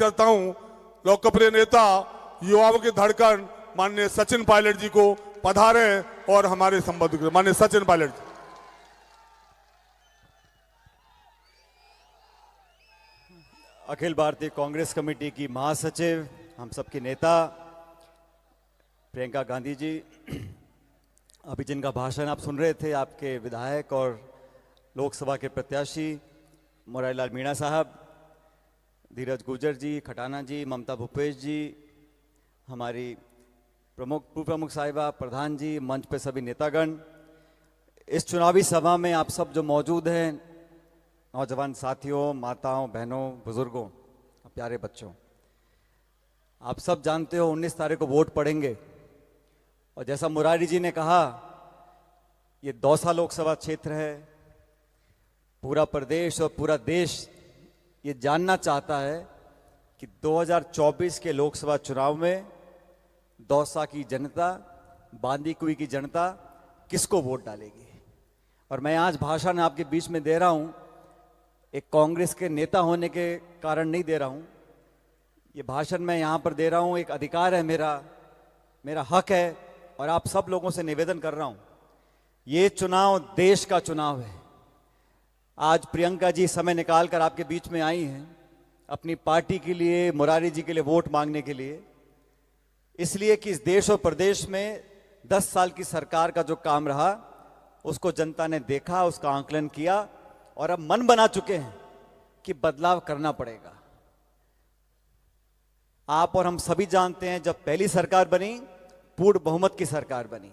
करता हूं लोकप्रिय नेता, युवाओं की धड़कन माननीय सचिन पायलट जी को पधारे और हमारे संबोधित करें। माननीय सचिन पायलट जी। अखिल भारतीय कांग्रेस कमेटी की महासचिव, हम सबकी नेता प्रियंका गांधी जी, अभी जिनका भाषण आप सुन रहे थे, आपके विधायक और लोकसभा के प्रत्याशी मुरारी लाल मीणा साहब, धीरज गुर्जर जी, खटाना जी, ममता भूपेश जी, हमारी पूर्व प्रमुख साहिबा, प्रधान जी, मंच पे सभी नेतागण, इस चुनावी सभा में आप सब जो मौजूद हैं, नौजवान साथियों, माताओं, बहनों, बुजुर्गों, प्यारे बच्चों, आप सब जानते हो 19 तारीख को वोट पड़ेंगे। और जैसा मुरारी जी ने कहा, ये दौसा लोकसभा क्षेत्र है। पूरा प्रदेश और पूरा देश ये जानना चाहता है कि 2024 के लोकसभा चुनाव में दौसा की जनता, बांदीकुई की जनता किसको वोट डालेगी। और मैं आज भाषण आपके बीच में दे रहा हूं, एक कांग्रेस के नेता होने के कारण नहीं दे रहा हूं। ये भाषण मैं यहां पर दे रहा हूं, एक अधिकार है मेरा हक है, और आप सब लोगों से निवेदन कर रहा हूं, ये चुनाव देश का चुनाव है। आज प्रियंका जी समय निकालकर आपके बीच में आई हैं अपनी पार्टी के लिए, मुरारी जी के लिए वोट मांगने के लिए, इसलिए कि इस देश और प्रदेश में 10 साल की सरकार का जो काम रहा उसको जनता ने देखा, उसका आंकलन किया और अब मन बना चुके हैं कि बदलाव करना पड़ेगा। आप और हम सभी जानते हैं, जब पहली सरकार बनी, पूर्ण बहुमत की सरकार बनी,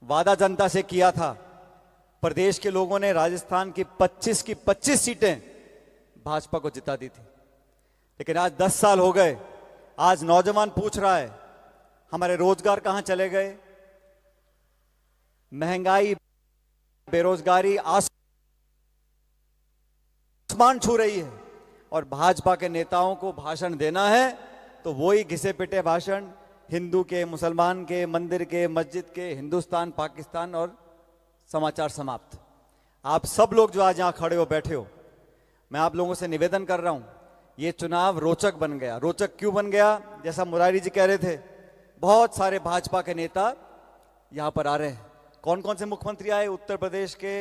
वादा जनता से किया था, प्रदेश के लोगों ने राजस्थान की 25 सीटें भाजपा को जिता दी थी। लेकिन आज 10 साल हो गए, आज नौजवान पूछ रहा है हमारे रोजगार कहां चले गए, महंगाई, बेरोजगारी आसमान छू रही है, और भाजपा के नेताओं को भाषण देना है तो वही घिसे पिटे भाषण, हिंदू के, मुसलमान के, मंदिर के, मस्जिद के, हिंदुस्तान, पाकिस्तान और समाचार समाप्त। आप सब लोग जो आज यहां खड़े हो, बैठे हो, मैं आप लोगों से निवेदन कर रहा हूं, ये चुनाव रोचक बन गया। रोचक क्यों बन गया? जैसा मुरारी जी कह रहे थे, बहुत सारे भाजपा के नेता यहां पर आ रहे हैं। कौन कौन से मुख्यमंत्री आए? उत्तर प्रदेश के,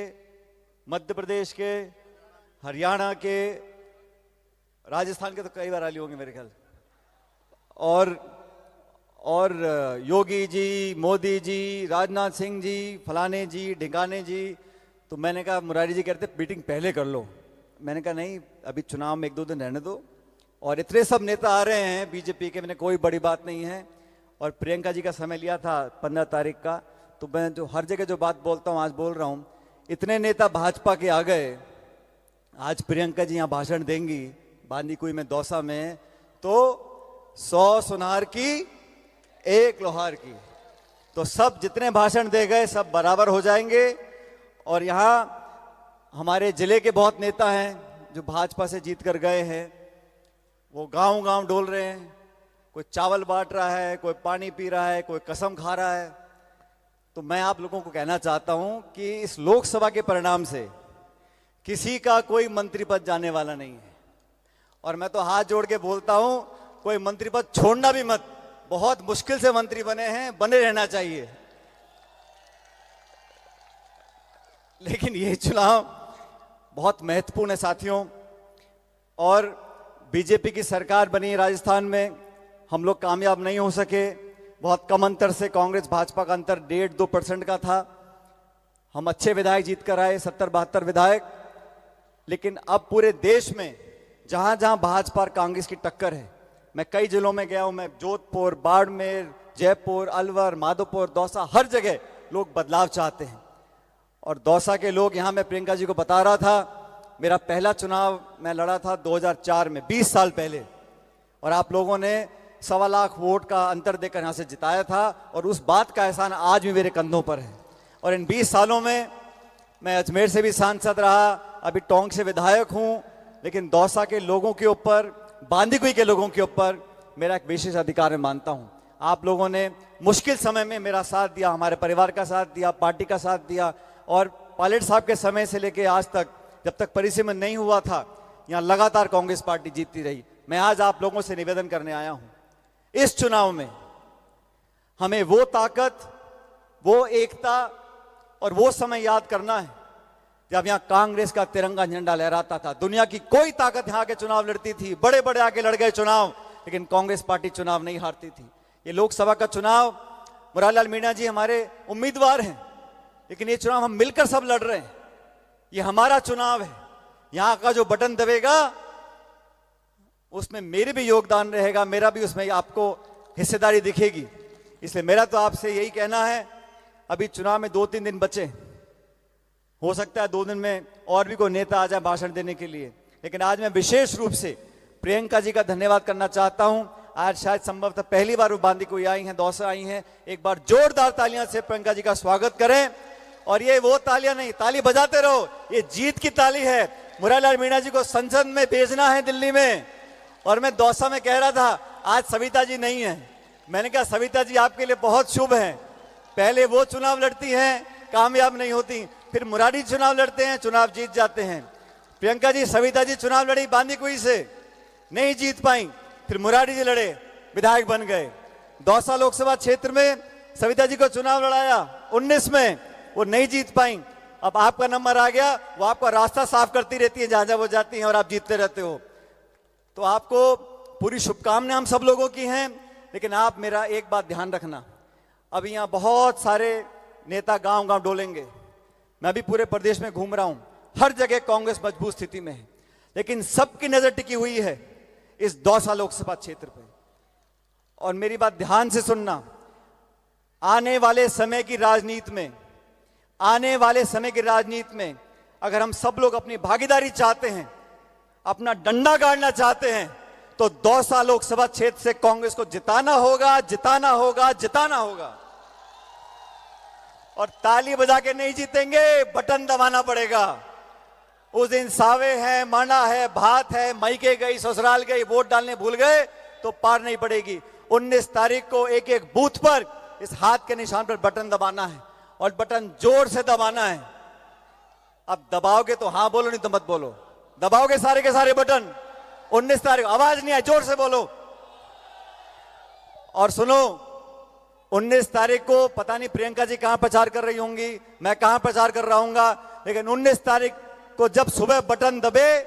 मध्य प्रदेश के, हरियाणा के, राजस्थान के तो कई बार आली होंगे मेरे ख्याल, और योगी जी, मोदी जी, राजनाथ सिंह जी, फलाने जी, ढिकाने जी। तो मैंने कहा, मुरारी जी कहते मीटिंग पहले कर लो, मैंने कहा नहीं, अभी चुनाव में 1-2 दिन रहने दो। और इतने सब नेता आ रहे हैं बीजेपी के, मैंने कोई बड़ी बात नहीं है। और प्रियंका जी का समय लिया था 15 तारीख का, तो मैं जो हर जगह जो बात बोलता हूं आज बोल रहा हूं, इतने नेता भाजपा के आ गए, आज प्रियंका जी यहां भाषण देंगी बांदीकुई में, दौसा में, तो 100 सुनार की, 1 लोहार की। तो सब जितने भाषण दे गए सब बराबर हो जाएंगे। और यहां हमारे जिले के बहुत नेता हैं जो भाजपा से जीत कर गए हैं, वो गांव गांव डोल रहे हैं, कोई चावल बांट रहा है, कोई पानी पी रहा है, कोई कसम खा रहा है। तो मैं आप लोगों को कहना चाहता हूं कि इस लोकसभा के परिणाम से किसी का कोई मंत्री पद जाने वाला नहीं है। और मैं तो हाथ जोड़ के बोलता हूं, कोई मंत्री पद छोड़ना भी मत, बहुत मुश्किल से मंत्री बने हैं, बने रहना चाहिए। लेकिन ये चुनाव बहुत महत्वपूर्ण है साथियों, और बीजेपी की सरकार बनी राजस्थान में, हम लोग कामयाब नहीं हो सके। बहुत कम अंतर से कांग्रेस भाजपा का अंतर 1.5-2% का था। हम अच्छे विधायक जीत कर आए, 70-72 विधायक। लेकिन अब पूरे देश में जहां जहां भाजपा और कांग्रेस की टक्कर है, मैं कई जिलों में गया हूं, मैं जोधपुर, बाड़मेर, जयपुर, अलवर, माधोपुर, दौसा, हर जगह लोग बदलाव चाहते हैं। और दौसा के लोग, यहां मैं प्रियंका जी को बता रहा था, मेरा पहला चुनाव मैं लड़ा था 2004 में, 20 साल पहले, और आप लोगों ने 1.25 लाख वोट का अंतर देकर यहां से जिताया था, और उस बात का एहसान आज भी मेरे कंधों पर है। और इन 20 सालों में मैं अजमेर से भी सांसद रहा, अभी टोंक से विधायक हूं, लेकिन दौसा के लोगों के ऊपर, बांदीकुई के लोगों के ऊपर मेरा एक विशेष अधिकार मैं मानता हूं। आप लोगों ने मुश्किल समय में मेरा साथ दिया, हमारे परिवार का साथ दिया, पार्टी का साथ दिया, और पायलट साहब के समय से लेकर आज तक, जब तक परिसीमन नहीं हुआ था, यहाँ लगातार कांग्रेस पार्टी जीतती रही। मैं आज आप लोगों से निवेदन करने आया हूं, इस चुनाव में हमें वो ताकत, वो एकता और वो समय याद करना है जब यहां कांग्रेस का तिरंगा झंडा लहराता था। दुनिया की कोई ताकत यहां के चुनाव लड़ती थी, बड़े बड़े आके लड़ गए चुनाव, लेकिन कांग्रेस पार्टी चुनाव नहीं हारती थी। ये लोकसभा का चुनाव, मुरारीलाल मीणा जी हमारे उम्मीदवार हैं, लेकिन ये चुनाव हम मिलकर सब लड़ रहे हैं। ये हमारा चुनाव है। यहां का जो बटन दबेगा उसमें मेरे भी योगदान रहेगा, मेरा भी उसमें आपको हिस्सेदारी दिखेगी। इसलिए मेरा तो आपसे यही कहना है, अभी चुनाव में 2-3 दिन बचे, हो सकता है 2 दिन में और भी कोई नेता आ जाए भाषण देने के लिए, लेकिन आज मैं विशेष रूप से प्रियंका जी का धन्यवाद करना चाहता हूं। आज शायद संभवतः पहली बार वो बांदी कोई आई हैं, दौसा आई हैं। एक बार जोरदार तालियां से प्रियंका जी का स्वागत करें। और ये वो तालियां नहीं, ताली बजाते रहो, ये जीत की ताली है। मुरारीलाल मीणा जी को संसद में भेजना है दिल्ली में। और मैं दौसा में कह रहा था, आज सविता जी नहीं है, मैंने कहा सविता जी आपके लिए बहुत शुभ है। पहले वो चुनाव लड़ती हैं, कामयाब नहीं होती, फिर मुरारी चुनाव लड़ते हैं, चुनाव जीत जाते हैं। प्रियंका जी, सविता जी चुनाव लड़ी बांदी कुई से, नहीं जीत पाई, फिर मुरारी जी लड़े, विधायक बन गए। दौसा लोकसभा क्षेत्र में सविता जी को चुनाव लड़ाया 19 में, वो नहीं जीत पाई। अब आपका नंबर आ गया, वो आपका रास्ता साफ करती रहती है जहां जहां वो जाती हैं और आप जीतते रहते हो। तो आपको पूरी शुभकामनाएं हम सब लोगों की हैं, लेकिन आप मेरा एक बात ध्यान रखना, अभी यहां बहुत सारे नेता गांव गांव डोलेंगे। मैं भी पूरे प्रदेश में घूम रहा हूं, हर जगह कांग्रेस मजबूत स्थिति में है, लेकिन सबकी नजर टिकी हुई है इस दौसा लोकसभा क्षेत्र पे। और मेरी बात ध्यान से सुनना, आने वाले समय की राजनीति में, आने वाले समय की राजनीति में अगर हम सब लोग अपनी भागीदारी चाहते हैं, अपना डंडा गाड़ना चाहते हैं, तो दौसा लोकसभा क्षेत्र से कांग्रेस को जिताना होगा, जिताना होगा, जिताना होगा। और ताली बजा के नहीं जीतेंगे, बटन दबाना पड़ेगा। उस दिन सावे है, माना है, भात है, मायके गई, ससुराल गई, वोट डालने भूल गए तो पार नहीं पड़ेगी। 19 तारीख को एक एक बूथ पर इस हाथ के निशान पर बटन दबाना है, और बटन जोर से दबाना है। अब दबाओगे तो हाँ बोलो, नहीं तो मत बोलो। दबाओगे सारे के सारे बटन 19 तारीख, आवाज नहीं आए, जोर से बोलो। और सुनो, 19 तारीख को पता नहीं प्रियंका जी कहां प्रचार कर रही होंगी, मैं कहां प्रचार कर रहा हूंगा, लेकिन 19 तारीख को जब सुबह बटन दबे,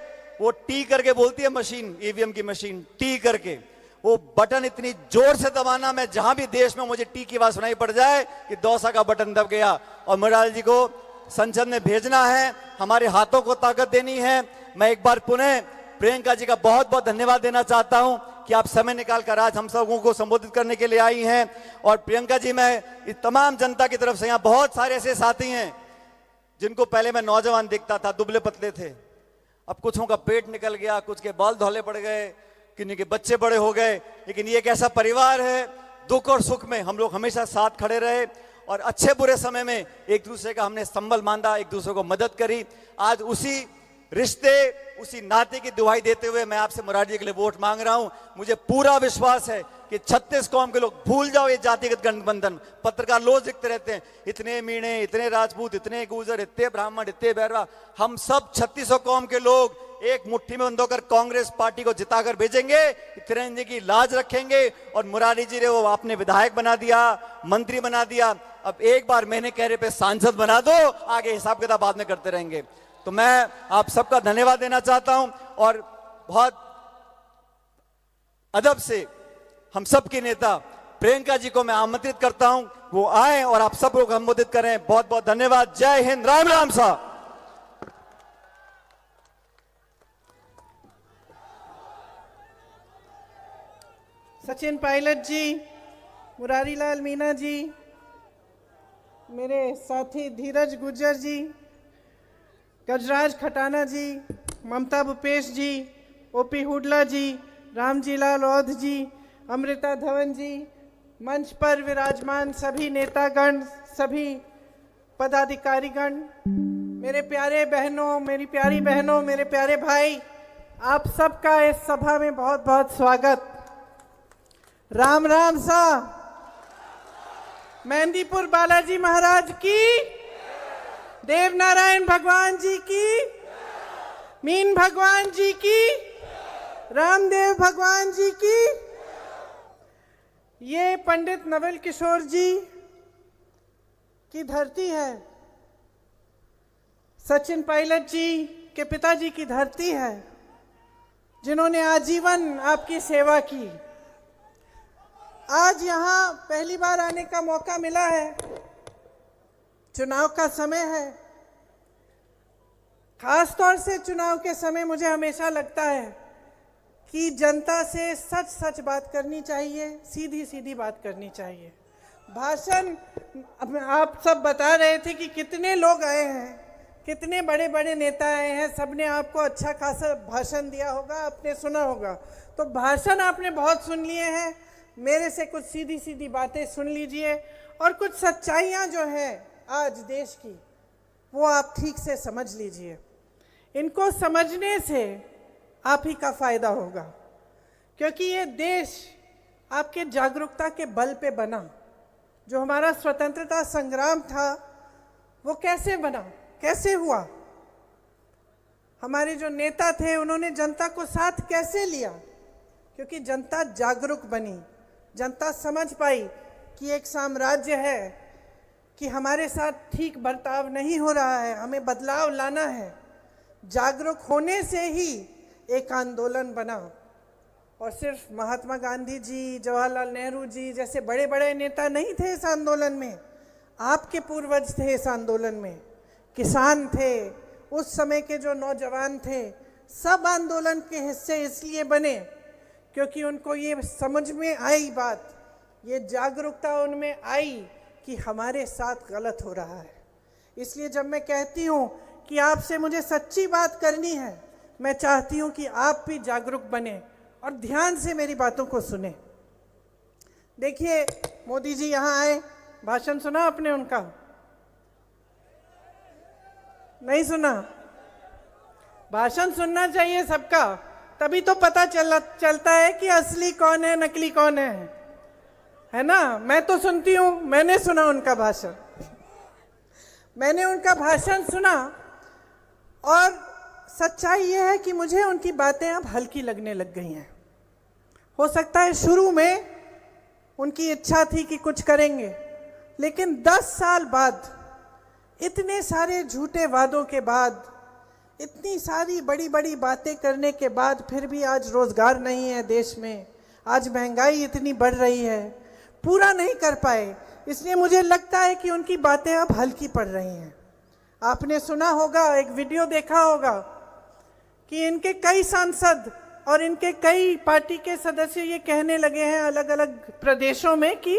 वो टी करके बोलती है मशीन, ईवीएम की मशीन, टी करके वो बटन इतनी जोर से दबाना, मैं जहां भी देश में मुझे टी की आवाज सुनाई पड़ जाए कि दौसा का बटन दब गया। और मुरारी जी को संसद में भेजना है, हमारे हाथों को ताकत देनी है। मैं एक बार पुनः प्रियंका जी का बहुत बहुत धन्यवाद देना चाहता हूं कि आप समय निकालकर आज हम सबों को संबोधित करने के लिए आई हैं। और प्रियंका जी, मैं इस तमाम जनता की तरफ से, यहाँ बहुत सारे ऐसे साथी हैं जिनको पहले मैं नौजवान दिखता था, दुबले पतले थे, अब कुछों का पेट निकल गया, कुछ के बाल धौले पड़ गए, किन्हीं के बच्चे बड़े हो गए, लेकिन ये एक ऐसा परिवार है, दुख और सुख में हम लोग हमेशा साथ खड़े रहे, और अच्छे बुरे समय में एक दूसरे का हमने संबल बांधा, एक दूसरे को मदद करी। आज उसी रिश्ते, उसी नाते की दुहाई देते हुए मैं आपसे मुरारी जी के लिए वोट मांग रहा हूं। मुझे पूरा विश्वास है कि 36 कौम के लोग, भूल जाओ ये जातिगत गठबंधन। पत्रकार रोज लिखते रहते हैं, इतने मीणे, इतने राजपूत, इतने गुर्जर, इतने ब्राह्मण, इतने बैरवा, हम सब 3600 कौम के लोग एक मुट्ठी में बंद होकर कांग्रेस पार्टी को जिताकर भेजेंगे, तिरंगे की लाज रखेंगे। और मुरारी जी ने वो आपने विधायक बना दिया, मंत्री बना दिया, अब एक बार मैंने कहने पे सांसद बना दो, आगे हिसाब किताब बाद में करते रहेंगे। तो मैं आप सबका धन्यवाद देना चाहता हूं, और बहुत अदब से हम सबके नेता प्रियंका जी को मैं आमंत्रित करता हूं, वो आए और आप सब लोग संबोधित करें। बहुत बहुत धन्यवाद। जय हिंद, राम राम साहब। सचिन पायलट जी, मुरारीलाल मीणा जी, मेरे साथी धीरज गुर्जर जी, गजराज खटाना जी, ममता भूपेश जी, ओपी हुडला जी, रामजी लाल औध जी, अमृता धवन जी, मंच पर विराजमान सभी नेतागण, सभी पदाधिकारीगण, मेरे प्यारे बहनों, मेरी प्यारी बहनों, मेरे प्यारे भाई, आप सबका इस सभा में बहुत बहुत स्वागत। राम राम सा। मेहंदीपुर बालाजी महाराज की, देवनारायण भगवान जी की, मीन भगवान जी की, रामदेव भगवान जी की। ये पंडित नवल किशोर जी की धरती है, सचिन पायलट जी के पिताजी की धरती है, जिन्होंने आजीवन आपकी सेवा की। आज यहाँ पहली बार आने का मौका मिला है, चुनाव का समय है। खास तौर से चुनाव के समय मुझे हमेशा लगता है कि जनता से सच सच बात करनी चाहिए, सीधी सीधी बात करनी चाहिए। भाषण आप सब बता रहे थे कि कितने लोग आए हैं, कितने बड़े बड़े नेता आए हैं, सबने आपको अच्छा खासा भाषण दिया होगा, आपने सुना होगा। तो भाषण आपने बहुत सुन लिए हैं, मेरे से कुछ सीधी सीधी बातें सुन लीजिए और कुछ सच्चाइयाँ जो हैं आज देश की, वो आप ठीक से समझ लीजिए। इनको समझने से आप ही का फायदा होगा, क्योंकि ये देश आपके जागरूकता के बल पे बना। जो हमारा स्वतंत्रता संग्राम था वो कैसे बना, कैसे हुआ? हमारे जो नेता थे उन्होंने जनता को साथ कैसे लिया? क्योंकि जनता जागरूक बनी, जनता समझ पाई कि एक साम्राज्य है, कि हमारे साथ ठीक बर्ताव नहीं हो रहा है, हमें बदलाव लाना है। जागरूक होने से ही एक आंदोलन बना। और सिर्फ महात्मा गांधी जी, जवाहरलाल नेहरू जी जैसे बड़े बड़े नेता नहीं थे इस आंदोलन में, आपके पूर्वज थे इस आंदोलन में, किसान थे, उस समय के जो नौजवान थे, सब आंदोलन के हिस्से इसलिए बने क्योंकि उनको ये समझ में आई बात, ये जागरूकता उनमें आई कि हमारे साथ गलत हो रहा है। इसलिए जब मैं कहती हूँ कि आपसे मुझे सच्ची बात करनी है, मैं चाहती हूँ कि आप भी जागरूक बने और ध्यान से मेरी बातों को सुने। देखिए, मोदी जी यहाँ आए, भाषण सुना आपने उनका? नहीं सुना? भाषण सुनना चाहिए सबका, तभी तो पता चलता है कि असली कौन है, नकली कौन है ना? मैं तो सुनती हूँ, मैंने सुना उनका भाषण, मैंने उनका भाषण सुना और सच्चाई ये है कि मुझे उनकी बातें अब हल्की लगने लग गई हैं। हो सकता है शुरू में उनकी इच्छा थी कि कुछ करेंगे, लेकिन 10 साल बाद, इतने सारे झूठे वादों के बाद, इतनी सारी बड़ी बड़ी बातें करने के बाद फिर भी आज रोजगार नहीं है देश में, आज महंगाई इतनी बढ़ रही है, पूरा नहीं कर पाए। इसलिए मुझे लगता है कि उनकी बातें अब हल्की पड़ रही हैं। आपने सुना होगा, एक वीडियो देखा होगा कि इनके कई सांसद और इनके कई पार्टी के सदस्य ये कहने लगे हैं अलग अलग प्रदेशों में कि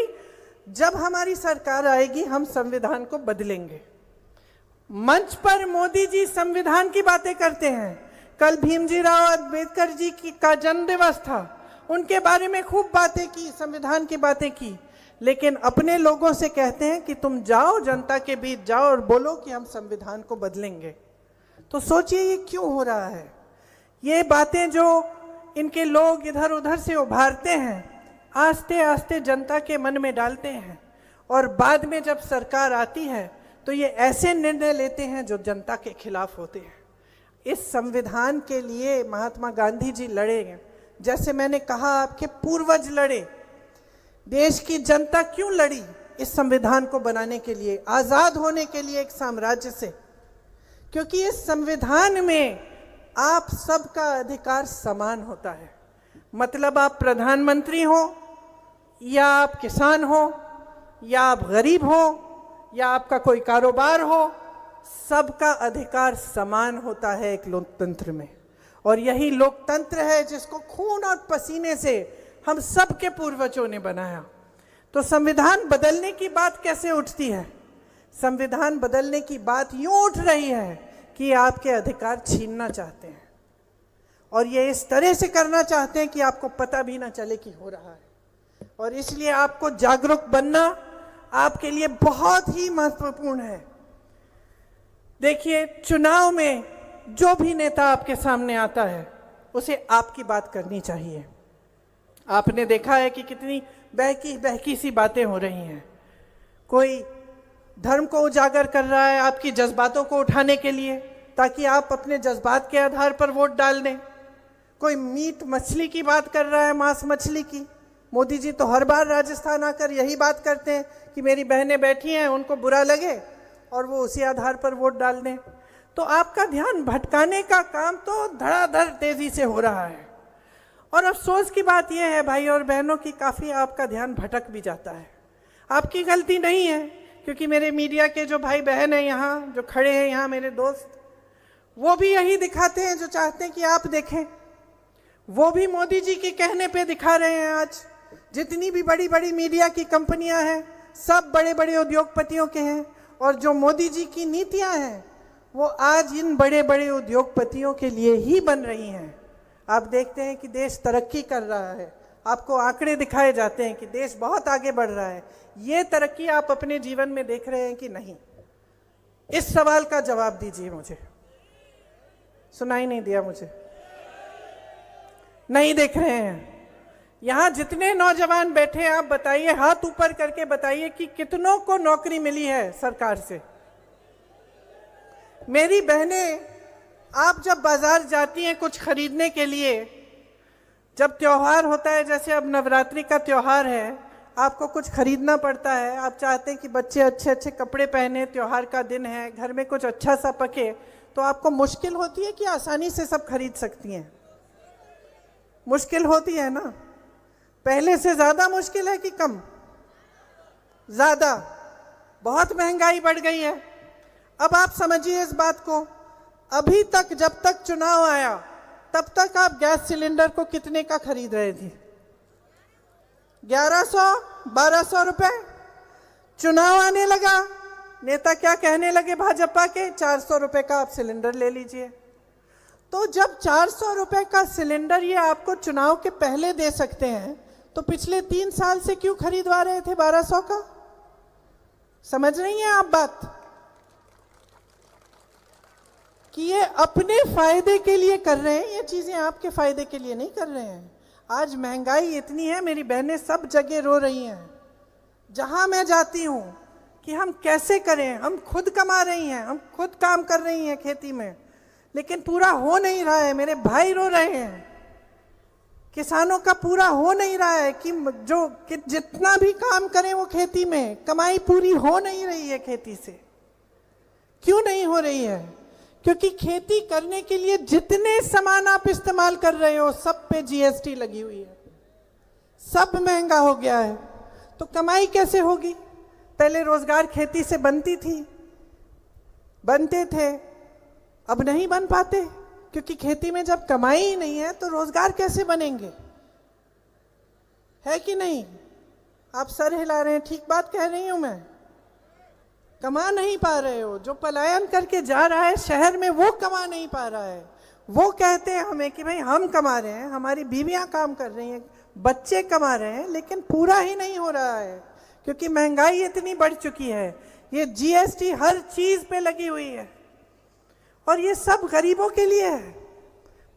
जब हमारी सरकार आएगी हम संविधान को बदलेंगे। मंच पर मोदी जी संविधान की बातें करते हैं। कल भीमजी राव अम्बेडकर जी का जन्म दिवस था, उनके बारे में खूब बातें की, संविधान की बातें की, लेकिन अपने लोगों से कहते हैं कि तुम जाओ, जनता के बीच जाओ और बोलो कि हम संविधान को बदलेंगे। तो सोचिए ये क्यों हो रहा है? ये बातें जो इनके लोग इधर उधर से उभारते हैं, आस्ते आस्ते जनता के मन में डालते हैं, और बाद में जब सरकार आती है तो ये ऐसे निर्णय लेते हैं जो जनता के खिलाफ होते हैं। इस संविधान के लिए महात्मा गांधी जी लड़े, जैसे मैंने कहा आपके पूर्वज लड़े। देश की जनता क्यों लड़ी इस संविधान को बनाने के लिए, आजाद होने के लिए एक साम्राज्य से? क्योंकि इस संविधान में आप सबका अधिकार समान होता है। मतलब आप प्रधानमंत्री हो या आप किसान हो या आप गरीब हो या आपका कोई कारोबार हो, सबका अधिकार समान होता है एक लोकतंत्र में। और यही लोकतंत्र है जिसको खून और पसीने से हम सब के पूर्वजों ने बनाया। तो संविधान बदलने की बात कैसे उठती है? संविधान बदलने की बात यूं उठ रही है कि आपके अधिकार छीनना चाहते हैं, और ये इस तरह से करना चाहते हैं कि आपको पता भी ना चले कि हो रहा है। और इसलिए आपको जागरूक बनना आपके लिए बहुत ही महत्वपूर्ण है। देखिए, चुनाव में जो भी नेता आपके सामने आता है उसे आपकी बात करनी चाहिए। आपने देखा है कि कितनी बहकी बहकी सी बातें हो रही हैं। कोई धर्म को उजागर कर रहा है आपकी जज्बातों को उठाने के लिए, ताकि आप अपने जज्बात के आधार पर वोट डाल दें। कोई मीट मछली की बात कर रहा है, मांस मछली की। मोदी जी तो हर बार राजस्थान आकर यही बात करते हैं कि मेरी बहनें बैठी हैं, उनको बुरा लगे और वो उसी आधार पर वोट डाल दें। तो आपका ध्यान भटकाने का काम तो धड़ाधड़ तेजी से हो रहा है। और अफसोस की बात यह है भाई और बहनों की, काफ़ी आपका ध्यान भटक भी जाता है। आपकी गलती नहीं है, क्योंकि मेरे मीडिया के जो भाई बहन हैं यहाँ जो खड़े हैं, यहाँ मेरे दोस्त, वो भी यही दिखाते हैं जो चाहते हैं कि आप देखें। वो भी मोदी जी के कहने पे दिखा रहे हैं। आज जितनी भी बड़ी बड़ी मीडिया की कंपनियां हैं, सब बड़े बड़े उद्योगपतियों के हैं। और जो मोदी जी की नीतियां हैं वो आज इन बड़े बड़े उद्योगपतियों के लिए ही बन रही हैं। आप देखते हैं कि देश तरक्की कर रहा है, आपको आंकड़े दिखाए जाते हैं कि देश बहुत आगे बढ़ रहा है। ये तरक्की आप अपने जीवन में देख रहे हैं कि नहीं? इस सवाल का जवाब दीजिए मुझे। सुनाई नहीं दिया मुझे? नहीं देख रहे हैं? यहाँ जितने नौजवान बैठे हैं, आप बताइए, हाथ ऊपर करके बताइए कि कितनों को नौकरी मिली है सरकार से। मेरी बहनें, आप जब बाजार जाती हैं कुछ खरीदने के लिए, जब त्योहार होता है, जैसे अब नवरात्रि का त्योहार है, आपको कुछ खरीदना पड़ता है। आप चाहते हैं कि बच्चे अच्छे अच्छे कपड़े पहने, त्योहार का दिन है, घर में कुछ अच्छा सा पके, तो आपको मुश्किल होती है कि आसानी से सब खरीद सकती हैं? मुश्किल होती है ना? पहले से ज़्यादा मुश्किल है कि कम? ज़्यादा। बहुत महंगाई बढ़ गई है। अब आप समझिए इस बात को, अभी तक जब तक चुनाव आया तब तक आप गैस सिलेंडर को कितने का खरीद रहे थे? 1100-1200 रुपए। चुनाव आने लगा, नेता क्या कहने लगे भाजपा के? 400 रुपए का आप सिलेंडर ले लीजिए। तो जब 400 रुपए का सिलेंडर ये आपको चुनाव के पहले दे सकते हैं, तो पिछले 3 साल से क्यों खरीदवा रहे थे 1200 का? समझ रही हैं आप बात? कि ये अपने फायदे के लिए कर रहे हैं, ये चीजें आपके फायदे के लिए नहीं कर रहे हैं। आज महंगाई इतनी है, मेरी बहनें सब जगह रो रही हैं। जहां मैं जाती हूं कि हम कैसे करें, हम खुद कमा रही हैं, हम खुद काम कर रही हैं खेती में, लेकिन पूरा हो नहीं रहा है। मेरे भाई रो रहे हैं, किसानों का पूरा हो नहीं रहा है कि जितना भी काम करें वो खेती में, कमाई पूरी हो नहीं रही है खेती से। क्यों नहीं हो रही है? क्योंकि खेती करने के लिए जितने सामान आप इस्तेमाल कर रहे हो सब पे जीएसटी लगी हुई है, सब महंगा हो गया है। तो कमाई कैसे होगी? पहले रोजगार खेती से बनते थे, अब नहीं बन पाते, क्योंकि खेती में जब कमाई ही नहीं है तो रोजगार कैसे बनेंगे? है कि नहीं? आप सर हिला रहे हैं, ठीक बात कह रही हूं मैं? कमा नहीं पा रहे हो। जो पलायन करके जा रहा है शहर में, वो कमा नहीं पा रहा है। वो कहते हैं हमें कि भाई हम कमा रहे हैं, हमारी बीवियां काम कर रही हैं, बच्चे कमा रहे हैं, लेकिन पूरा ही नहीं हो रहा है, क्योंकि महंगाई इतनी बढ़ चुकी है। ये जीएसटी हर चीज पे लगी हुई है, और ये सब गरीबों के लिए है।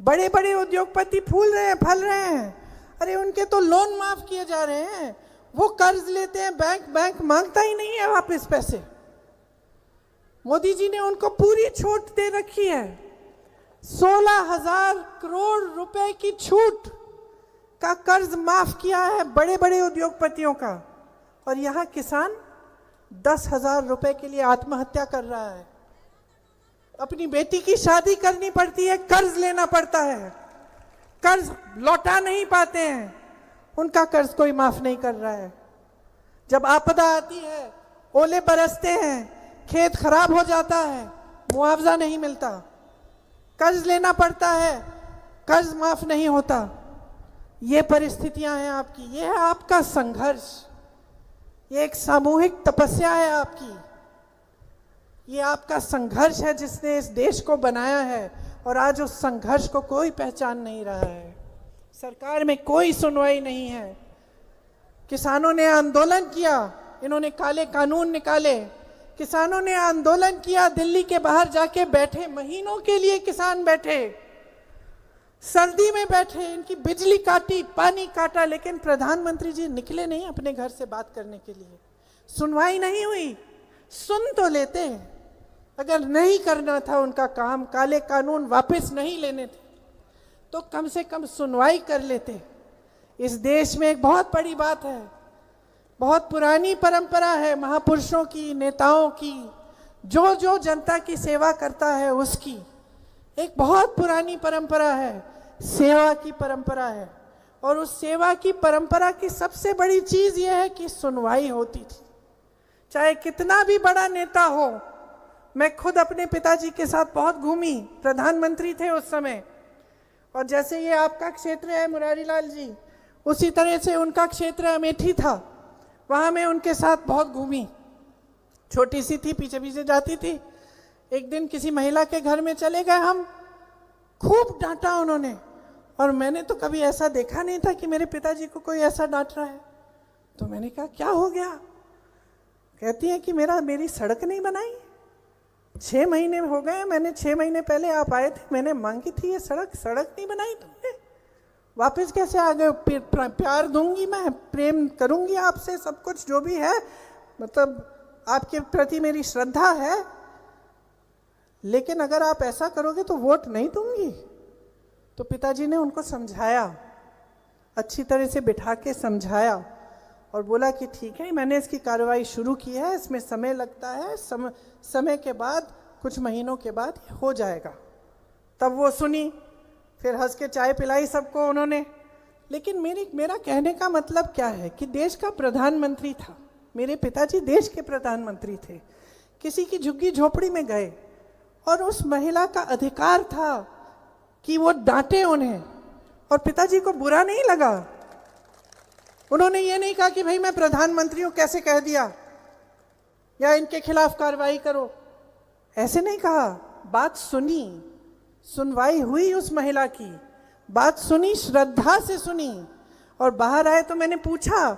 बड़े बड़े उद्योगपति फूल रहे हैं, फल रहे हैं। अरे उनके तो लोन माफ किए जा रहे हैं, वो कर्ज लेते हैं, बैंक मांगता ही नहीं है वापस पैसे। मोदी जी ने उनको पूरी छूट दे रखी है, 16,000 करोड़ रुपए की छूट का कर्ज माफ किया है बड़े बड़े उद्योगपतियों का। और यहाँ किसान 10,000 रुपए के लिए आत्महत्या कर रहा है। अपनी बेटी की शादी करनी पड़ती है, कर्ज लेना पड़ता है, कर्ज लौटा नहीं पाते हैं, उनका कर्ज कोई माफ नहीं कर रहा है। जब आपदा आती है, ओले बरसते हैं, खेत खराब हो जाता है, मुआवजा नहीं मिलता, कर्ज लेना पड़ता है, कर्ज माफ नहीं होता। ये परिस्थितियां हैं आपकी, ये है आपका संघर्ष, ये एक सामूहिक तपस्या है आपकी, ये आपका संघर्ष है जिसने इस देश को बनाया है। और आज उस संघर्ष को कोई पहचान नहीं रहा है, सरकार में कोई सुनवाई नहीं है। किसानों ने आंदोलन किया, इन्होंने काले कानून निकाले, किसानों ने आंदोलन किया, दिल्ली के बाहर जाके बैठे, महीनों के लिए किसान बैठे, सर्दी में बैठे, इनकी बिजली काटी, पानी काटा, लेकिन प्रधानमंत्री जी निकले नहीं अपने घर से बात करने के लिए। सुनवाई नहीं हुई। सुन तो लेते, अगर नहीं करना था उनका काम, काले कानून वापस नहीं लेने थे, तो कम से कम सुनवाई कर लेते। इस देश में एक बहुत बड़ी बात है, बहुत पुरानी परंपरा है महापुरुषों की, नेताओं की, जो जो जनता की सेवा करता है उसकी एक बहुत पुरानी परंपरा है, सेवा की परंपरा है। और उस सेवा की परंपरा की सबसे बड़ी चीज यह है कि सुनवाई होती थी, चाहे कितना भी बड़ा नेता हो। मैं खुद अपने पिताजी के साथ बहुत घूमी, प्रधानमंत्री थे उस समय, और जैसे ये आपका क्षेत्र है मुरारी लाल जी, उसी तरह से उनका क्षेत्र अमेठी था, वहाँ मैं उनके साथ बहुत घूमी। छोटी सी थी, पीछे पीछे जाती थी। एक दिन किसी महिला के घर में चले गए हम, खूब डांटा उन्होंने, और मैंने तो कभी ऐसा देखा नहीं था कि मेरे पिताजी को कोई ऐसा डांट रहा है। तो मैंने कहा क्या हो गया? कहती है कि मेरी सड़क नहीं बनाई। 6 महीने हो गए, मैंने 6 महीने पहले आप आए थे, मैंने मांगी थी ये सड़क नहीं बनाई तुमने, वापस कैसे आ गए? प्यार दूंगी, मैं प्रेम करूंगी आपसे, सब कुछ जो भी है, मतलब आपके प्रति मेरी श्रद्धा है, लेकिन अगर आप ऐसा करोगे तो वोट नहीं दूंगी। तो पिताजी ने उनको समझाया, अच्छी तरह से बिठा के समझाया, और बोला कि ठीक है, मैंने इसकी कार्रवाई शुरू की है, इसमें समय लगता है, समय के बाद, कुछ महीनों के बाद हो जाएगा। तब वो सुनी, फिर हंस के चाय पिलाई सबको उन्होंने। लेकिन मेरा कहने का मतलब क्या है कि देश का प्रधानमंत्री था, मेरे पिताजी देश के प्रधानमंत्री थे, किसी की झुग्गी झोपड़ी में गए, और उस महिला का अधिकार था कि वो डांटे उन्हें, और पिताजी को बुरा नहीं लगा। उन्होंने ये नहीं कहा कि भाई मैं प्रधानमंत्री हूं, कैसे कह दिया, या इनके खिलाफ कार्रवाई करो, ऐसे नहीं कहा। बात सुनी, सुनवाई हुई, उस महिला की बात सुनी, श्रद्धा से सुनी, और बाहर आए तो मैंने पूछा,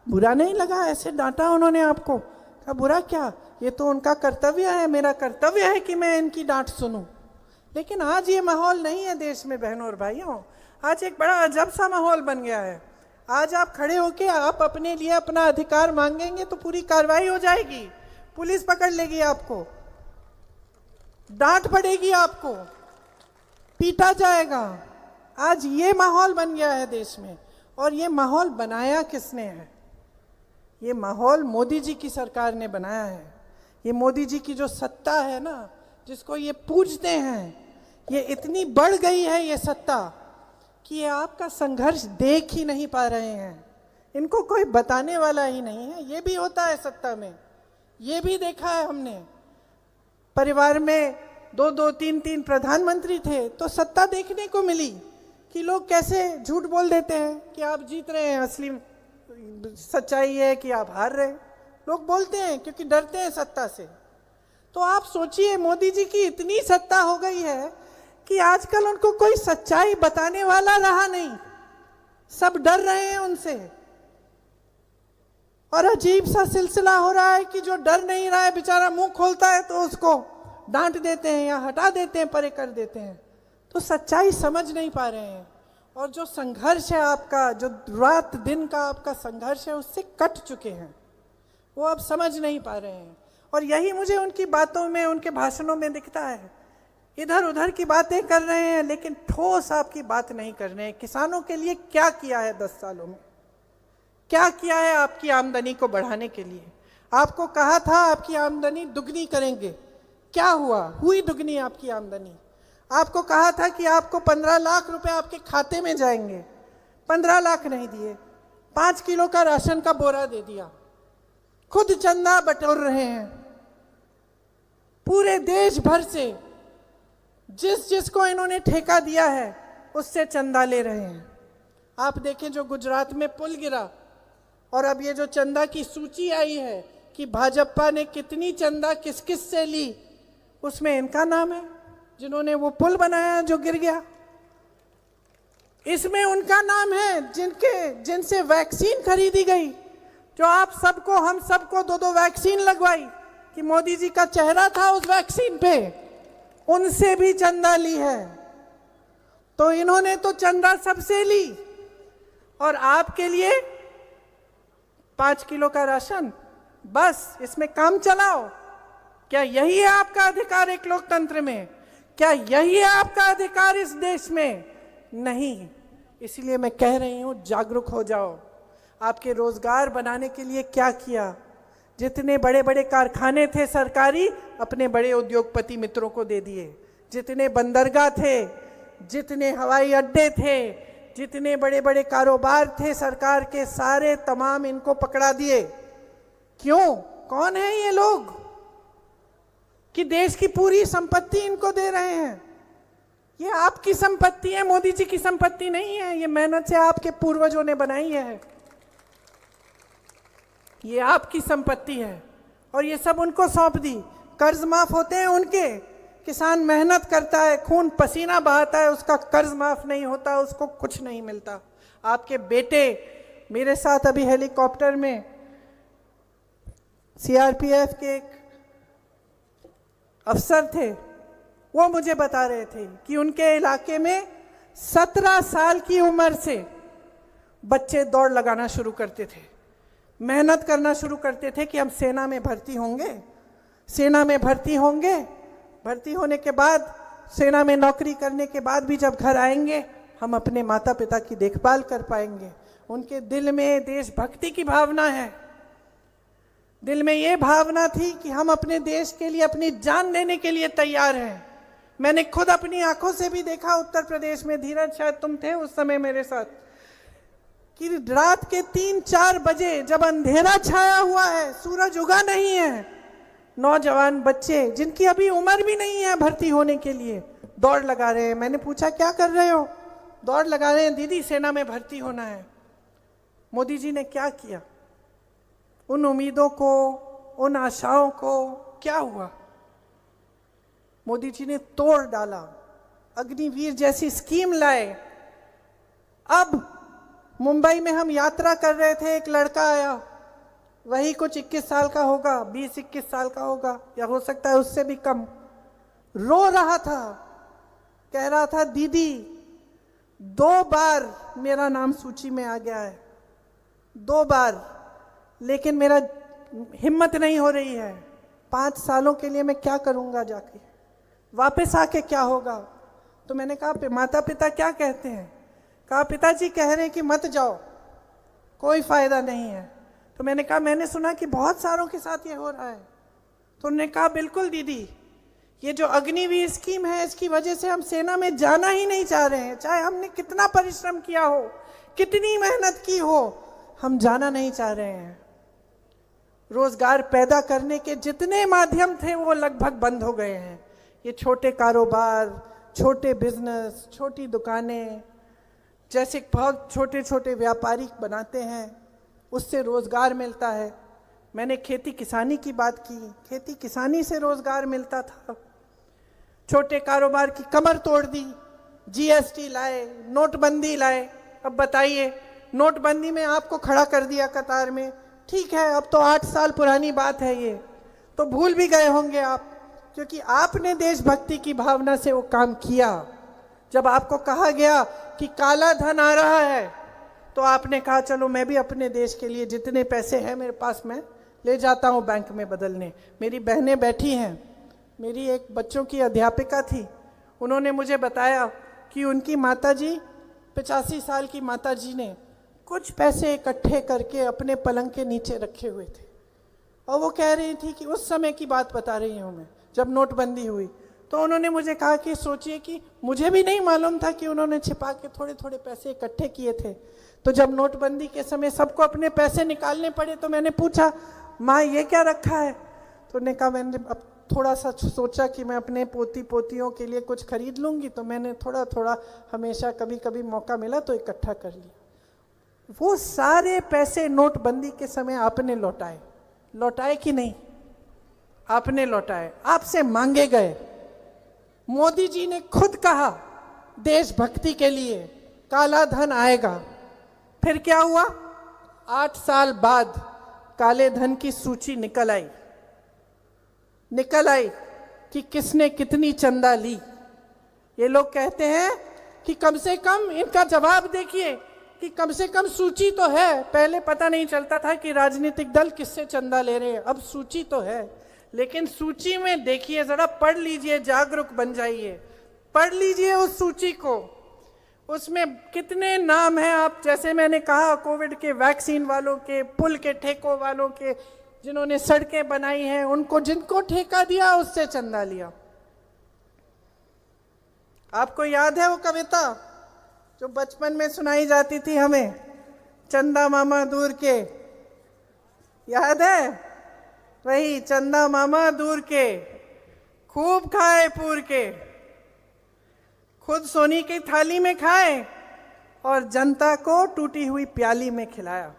बुरा नहीं लगा ऐसे डांटा उन्होंने आपको? कहा बुरा क्या, ये तो उनका कर्तव्य है, मेरा कर्तव्य है कि मैं इनकी डांट सुनूं। लेकिन आज ये माहौल नहीं है देश में बहनों और भाइयों, आज एक बड़ा अजब सा माहौल बन गया है। आज आप खड़े होके आप अपने लिए अपना अधिकार मांगेंगे तो पूरी कार्रवाई हो जाएगी, पुलिस पकड़ लेगी आपको, डांट पड़ेगी आपको, पीटा जाएगा। आज ये माहौल बन गया है देश में, और ये माहौल बनाया किसने है? ये माहौल मोदी जी की सरकार ने बनाया है। ये मोदी जी की जो सत्ता है ना, जिसको ये पूजते हैं, ये इतनी बढ़ गई है ये सत्ता कि ये आपका संघर्ष देख ही नहीं पा रहे हैं, इनको कोई बताने वाला ही नहीं है। ये भी होता है सत्ता में, ये भी देखा है हमने। परिवार में 2-2, 3-3 प्रधानमंत्री थे तो सत्ता देखने को मिली कि लोग कैसे झूठ बोल देते हैं कि आप जीत रहे हैं, असली सच्चाई है कि आप हार रहे हैं। लोग बोलते हैं क्योंकि डरते हैं सत्ता से। तो आप सोचिए, मोदी जी की इतनी सत्ता हो गई है कि आजकल उनको कोई सच्चाई बताने वाला रहा नहीं, सब डर रहे हैं उनसे। और अजीब सा सिलसिला हो रहा है कि जो डर नहीं रहा है बेचारा मुंह खोलता है तो उसको डांट देते हैं या हटा देते हैं, परे कर देते हैं। तो सच्चाई समझ नहीं पा रहे हैं, और जो संघर्ष है आपका, जो रात दिन का आपका संघर्ष है, उससे कट चुके हैं, वो अब समझ नहीं पा रहे हैं। और यही मुझे उनकी बातों में, उनके भाषणों में दिखता है। इधर उधर की बातें कर रहे हैं लेकिन ठोस आपकी बात नहीं कर रहे हैं। किसानों के लिए क्या किया है 10 सालों में, क्या किया है आपकी आमदनी को बढ़ाने के लिए? आपको कहा था आपकी आमदनी दुगनी करेंगे, क्या हुआ? हुई दुगनी आपकी आमदनी। आपको कहा था कि आपको 15 लाख रुपए आपके खाते में जाएंगे, 15 लाख नहीं दिए, 5 किलो का राशन का बोरा दे दिया, खुद चंदा बटोर रहे हैं पूरे देश भर से। जिसको इन्होंने ठेका दिया है उससे चंदा ले रहे हैं। आप देखें जो गुजरात में पुल गिरा, और अब ये जो चंदा की सूची आई है कि भाजपा ने कितनी चंदा किस किस से ली, उसमें इनका नाम है, जिन्होंने वो पुल बनाया जो गिर गया। इसमें उनका नाम है जिनसे वैक्सीन खरीदी गई, जो आप सबको, हम सबको 2-2 वैक्सीन लगवाई, कि मोदी जी का चेहरा था उस वैक्सीन पे, उनसे भी चंदा ली है। तो इन्होंने तो चंदा सबसे ली, और आपके लिए 5 किलो का राशन, बस इसमें काम चलाओ। क्या यही है आपका अधिकार एक लोकतंत्र में? क्या यही है आपका अधिकार इस देश में नहीं। इसलिए मैं कह रही हूँ जागरूक हो जाओ। आपके रोजगार बनाने के लिए क्या किया? जितने बड़े बड़े कारखाने थे सरकारी, अपने बड़े उद्योगपति मित्रों को दे दिए। जितने बंदरगाह थे, जितने हवाई अड्डे थे, जितने बड़े बड़े कारोबार थे सरकार के, सारे तमाम इनको पकड़ा दिए। क्यों? कौन है ये लोग कि देश की पूरी संपत्ति इनको दे रहे हैं? ये आपकी संपत्ति है, मोदी जी की संपत्ति नहीं है। ये मेहनत से आपके पूर्वजों ने बनाई है, ये आपकी संपत्ति है और ये सब उनको सौंप दी। कर्ज माफ होते हैं उनके, किसान मेहनत करता है, खून पसीना बहाता है, उसका कर्ज माफ नहीं होता, उसको कुछ नहीं मिलता। आपके बेटे मेरे साथ अभी हेलीकॉप्टर में सीआरपीएफ के एक अफसर थे, वो मुझे बता रहे थे कि उनके इलाके में 17 साल की उम्र से बच्चे दौड़ लगाना शुरू करते थे, मेहनत करना शुरू करते थे कि हम सेना में भर्ती होंगे, सेना में भर्ती होंगे। भर्ती होने के बाद, सेना में नौकरी करने के बाद भी जब घर आएंगे, हम अपने माता पिता की देखभाल कर पाएंगे। उनके दिल में देशभक्ति की भावना है, दिल में ये भावना थी कि हम अपने देश के लिए अपनी जान देने के लिए तैयार हैं। मैंने खुद अपनी आंखों से भी देखा उत्तर प्रदेश में, धीरज शायद तुम थे उस समय मेरे साथ, कि रात के 3-4 बजे जब अंधेरा छाया हुआ है, सूरज उगा नहीं है, नौजवान बच्चे जिनकी अभी उम्र भी नहीं है भर्ती होने के लिए, दौड़ लगा रहे हैं। मैंने पूछा क्या कर रहे हो? दौड़ लगा रहे हैं दीदी, सेना में भर्ती होना है। मोदी जी ने क्या किया? उन उम्मीदों को, उन आशाओं को क्या हुआ? मोदी जी ने तोड़ डाला। अग्निवीर जैसी स्कीम लाए। अब मुंबई में हम यात्रा कर रहे थे, एक लड़का आया, वही कुछ 21 साल का होगा, 20-21 साल का होगा, या हो सकता है उससे भी कम। रो रहा था, कह रहा था दीदी 2 बार मेरा नाम सूची में आ गया है, 2 बार, लेकिन मेरा हिम्मत नहीं हो रही है। 5 सालों के लिए मैं क्या करूंगा, जाके वापस आके क्या होगा? तो मैंने कहा माता पिता क्या कहते हैं? कहा पिताजी कह रहे हैं कि मत जाओ, कोई फायदा नहीं है। तो मैंने कहा मैंने सुना कि बहुत सारों के साथ ये हो रहा है। तो उन्होंने कहा बिल्कुल दीदी, ये जो अग्निवीर स्कीम है, इसकी वजह से हम सेना में जाना ही नहीं चाह रहे हैं। चाहे हमने कितना परिश्रम किया हो, कितनी मेहनत की हो, हम जाना नहीं चाह रहे हैं। रोजगार पैदा करने के जितने माध्यम थे वो लगभग बंद हो गए हैं। ये छोटे कारोबार, छोटे बिजनेस, छोटी दुकानें, जैसे बहुत छोटे छोटे व्यापारी बनाते हैं, उससे रोजगार मिलता है। मैंने खेती किसानी की बात की, खेती किसानी से रोजगार मिलता था। छोटे कारोबार की कमर तोड़ दी, जीएसटी लाए, नोटबंदी लाए। अब बताइए, नोटबंदी में आपको खड़ा कर दिया कतार में, ठीक है, अब तो 8 साल पुरानी बात है, ये तो भूल भी गए होंगे आप, क्योंकि आपने देशभक्ति की भावना से वो काम किया। जब आपको कहा गया कि काला धन आ रहा है, तो आपने कहा चलो मैं भी अपने देश के लिए जितने पैसे हैं मेरे पास, मैं ले जाता हूँ बैंक में बदलने। मेरी बहनें बैठी हैं, मेरी एक बच्चों की अध्यापिका थी, उन्होंने मुझे बताया कि उनकी माताजी, 85 साल की माताजी ने कुछ पैसे इकट्ठे करके अपने पलंग के नीचे रखे हुए थे, और वो कह रही थी कि उस समय की बात बता रही हूँ मैं, जब नोटबंदी हुई। तो उन्होंने मुझे कहा कि सोचिए कि मुझे भी नहीं मालूम था कि उन्होंने छिपा के थोड़े थोड़े पैसे इकट्ठे किए थे। तो जब नोटबंदी के समय सबको अपने पैसे निकालने पड़े, तो मैंने पूछा माँ ये क्या रखा है? तो उन्होंने कहा मैंने अब थोड़ा सा सोचा कि मैं अपने पोती पोतियों के लिए कुछ खरीद लूँगी, तो मैंने थोड़ा थोड़ा हमेशा कभी कभी मौका मिला तो इकट्ठा कर लिया। वो सारे पैसे नोटबंदी के समय आपने लौटाए, लौटाए कि नहीं? आपने लौटाए, आपसे मांगे गए। मोदी जी ने खुद कहा देशभक्ति के लिए काला धन आएगा। फिर क्या हुआ? 8 साल बाद काले धन की सूची निकल आई कि किसने कितनी चंदा ली। ये लोग कहते हैं कि कम से कम, इनका जवाब देखिए कि कम से कम सूची तो है। पहले पता नहीं चलता था कि राजनीतिक दल किससे चंदा ले रहे हैं, अब सूची तो है। लेकिन सूची में देखिए, जरा पढ़ लीजिए, जागरूक बन जाइए, पढ़ लीजिए उस सूची को। उसमें कितने नाम हैं। आप जैसे मैंने कहा, कोविड के वैक्सीन वालों के, पुल के ठेकों वालों के, जिन्होंने सड़कें बनाई हैं, उनको जिनको ठेका दिया उससे चंदा लिया। आपको याद है वो कविता जो बचपन में सुनाई जाती थी हमें, चंदा मामा दूर के? याद है? वही चंदा मामा दूर के, खूब खाए पूर के, खुद सोनी की थाली में खाए और जनता को टूटी हुई प्याली में खिलाया।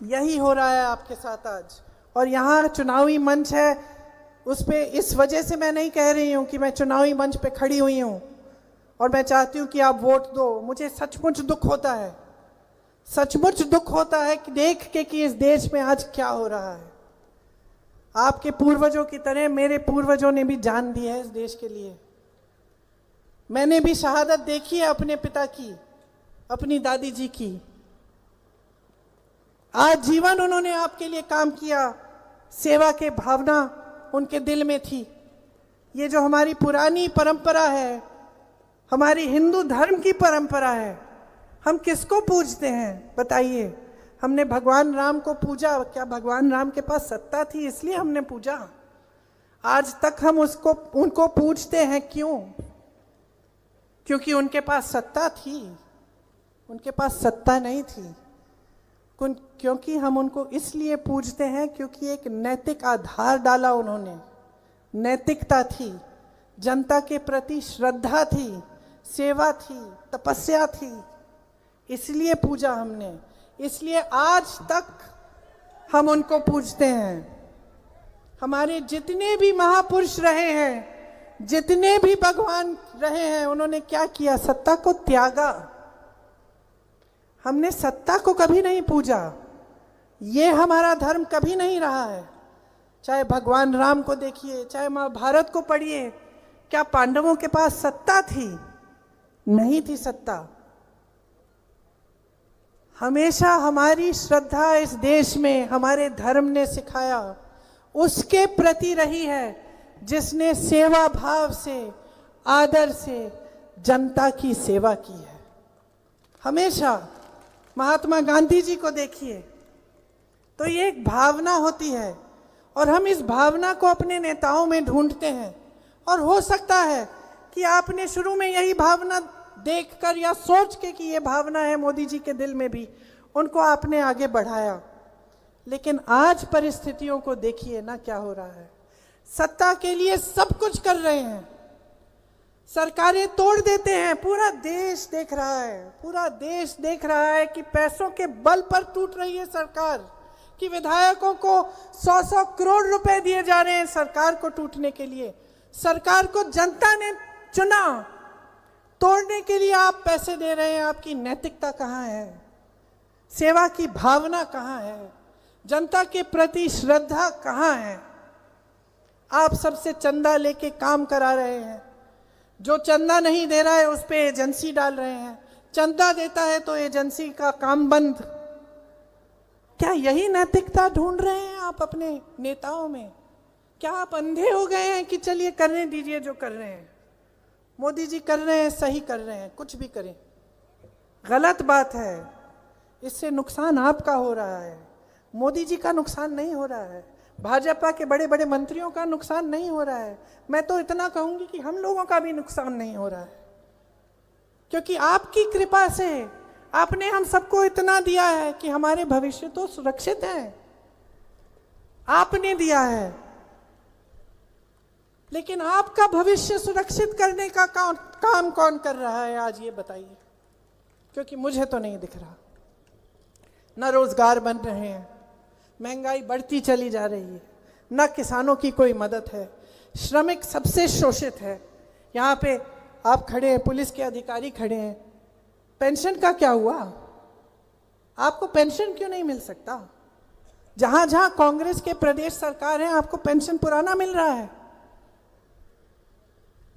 यही हो रहा है आपके साथ आज। और यहाँ चुनावी मंच है, उस पे इस वजह से मैं नहीं कह रही हूँ कि मैं चुनावी मंच पे खड़ी हुई हूँ और मैं चाहती हूँ कि आप वोट दो। मुझे सचमुच दुख होता है, सचमुच दुख होता है कि देख के कि इस देश में आज क्या हो रहा है। आपके पूर्वजों की तरह मेरे पूर्वजों ने भी जान दी है इस देश के लिए। मैंने भी शहादत देखी है अपने पिता की, अपनी दादी जी की। आज जीवन उन्होंने आपके लिए काम किया, सेवा के भावना उनके दिल में थी। ये जो हमारी पुरानी परंपरा है, हमारी हिंदू धर्म की परंपरा है, हम किसको पूजते हैं बताइए? हमने भगवान राम को पूजा, क्या भगवान राम के पास सत्ता थी इसलिए हमने पूजा? आज तक हम उनको पूजते हैं, क्यों? क्योंकि उनके पास सत्ता थी? उनके पास सत्ता नहीं थी। क्योंकि हम उनको इसलिए पूजते हैं क्योंकि एक नैतिक आधार डाला उन्होंने, नैतिकता थी, जनता के प्रति श्रद्धा थी, सेवा थी, तपस्या थी, इसलिए पूजा हमने। इसलिए आज तक हम उनको पूजते हैं। हमारे जितने भी महापुरुष रहे हैं, जितने भी भगवान रहे हैं, उन्होंने क्या किया? सत्ता को त्यागा। हमने सत्ता को कभी नहीं पूजा। ये हमारा धर्म कभी नहीं रहा है। चाहे भगवान राम को देखिए, चाहे महाभारत को पढ़िए, क्या पांडवों के पास सत्ता थी? नहीं थी सत्ता। हमेशा हमारी श्रद्धा इस देश में हमारे धर्म ने सिखाया उसके प्रति रही है जिसने सेवा भाव से, आदर से जनता की सेवा की है। हमेशा महात्मा गांधी जी को देखिए, तो ये एक भावना होती है और हम इस भावना को अपने नेताओं में ढूंढते हैं। और हो सकता है कि आपने शुरू में यही भावना देखकर या सोच के कि ये भावना है मोदी जी के दिल में भी, उनको आपने आगे बढ़ाया। लेकिन आज परिस्थितियों को देखिए ना क्या हो रहा है। सत्ता के लिए सब कुछ कर रहे हैं, सरकारें तोड़ देते हैं। पूरा देश देख रहा है, पूरा देश देख रहा है कि पैसों के बल पर टूट रही है सरकार, कि विधायकों को 100-100 करोड़ रुपए दिए जा रहे हैं सरकार को टूटने के लिए। सरकार को जनता ने चुना, तोड़ने के लिए आप पैसे दे रहे हैं। आपकी नैतिकता कहाँ है? सेवा की भावना कहाँ है? जनता के प्रति श्रद्धा कहाँ है? आप सबसे चंदा लेके काम करा रहे हैं। जो चंदा नहीं दे रहा है उस पर एजेंसी डाल रहे हैं, चंदा देता है तो एजेंसी का काम बंद। क्या यही नैतिकता ढूंढ रहे हैं आप अपने नेताओं में? क्या आप अंधे हो गए हैं कि चलिए करने दीजिए जो कर रहे हैं? मोदी जी कर रहे हैं, सही कर रहे हैं, कुछ भी करें, गलत बात है। इससे नुकसान आपका हो रहा है, मोदी जी का नुकसान नहीं हो रहा है, भाजपा के बड़े बड़े मंत्रियों का नुकसान नहीं हो रहा है। मैं तो इतना कहूंगी कि हम लोगों का भी नुकसान नहीं हो रहा है, क्योंकि आपकी कृपा से आपने हम सबको इतना दिया है कि हमारे भविष्य तो सुरक्षित है, आपने दिया है। लेकिन आपका भविष्य सुरक्षित करने का काम कौन कर रहा है आज ये बताइए? क्योंकि मुझे तो नहीं दिख रहा। न रोजगार बन रहे हैं, महंगाई बढ़ती चली जा रही है, न किसानों की कोई मदद है, श्रमिक सबसे शोषित है। यहाँ पे आप खड़े हैं, पुलिस के अधिकारी खड़े हैं, पेंशन का क्या हुआ? आपको पेंशन क्यों नहीं मिल सकता? जहां जहां कांग्रेस के प्रदेश सरकार है आपको पेंशन पुराना मिल रहा है,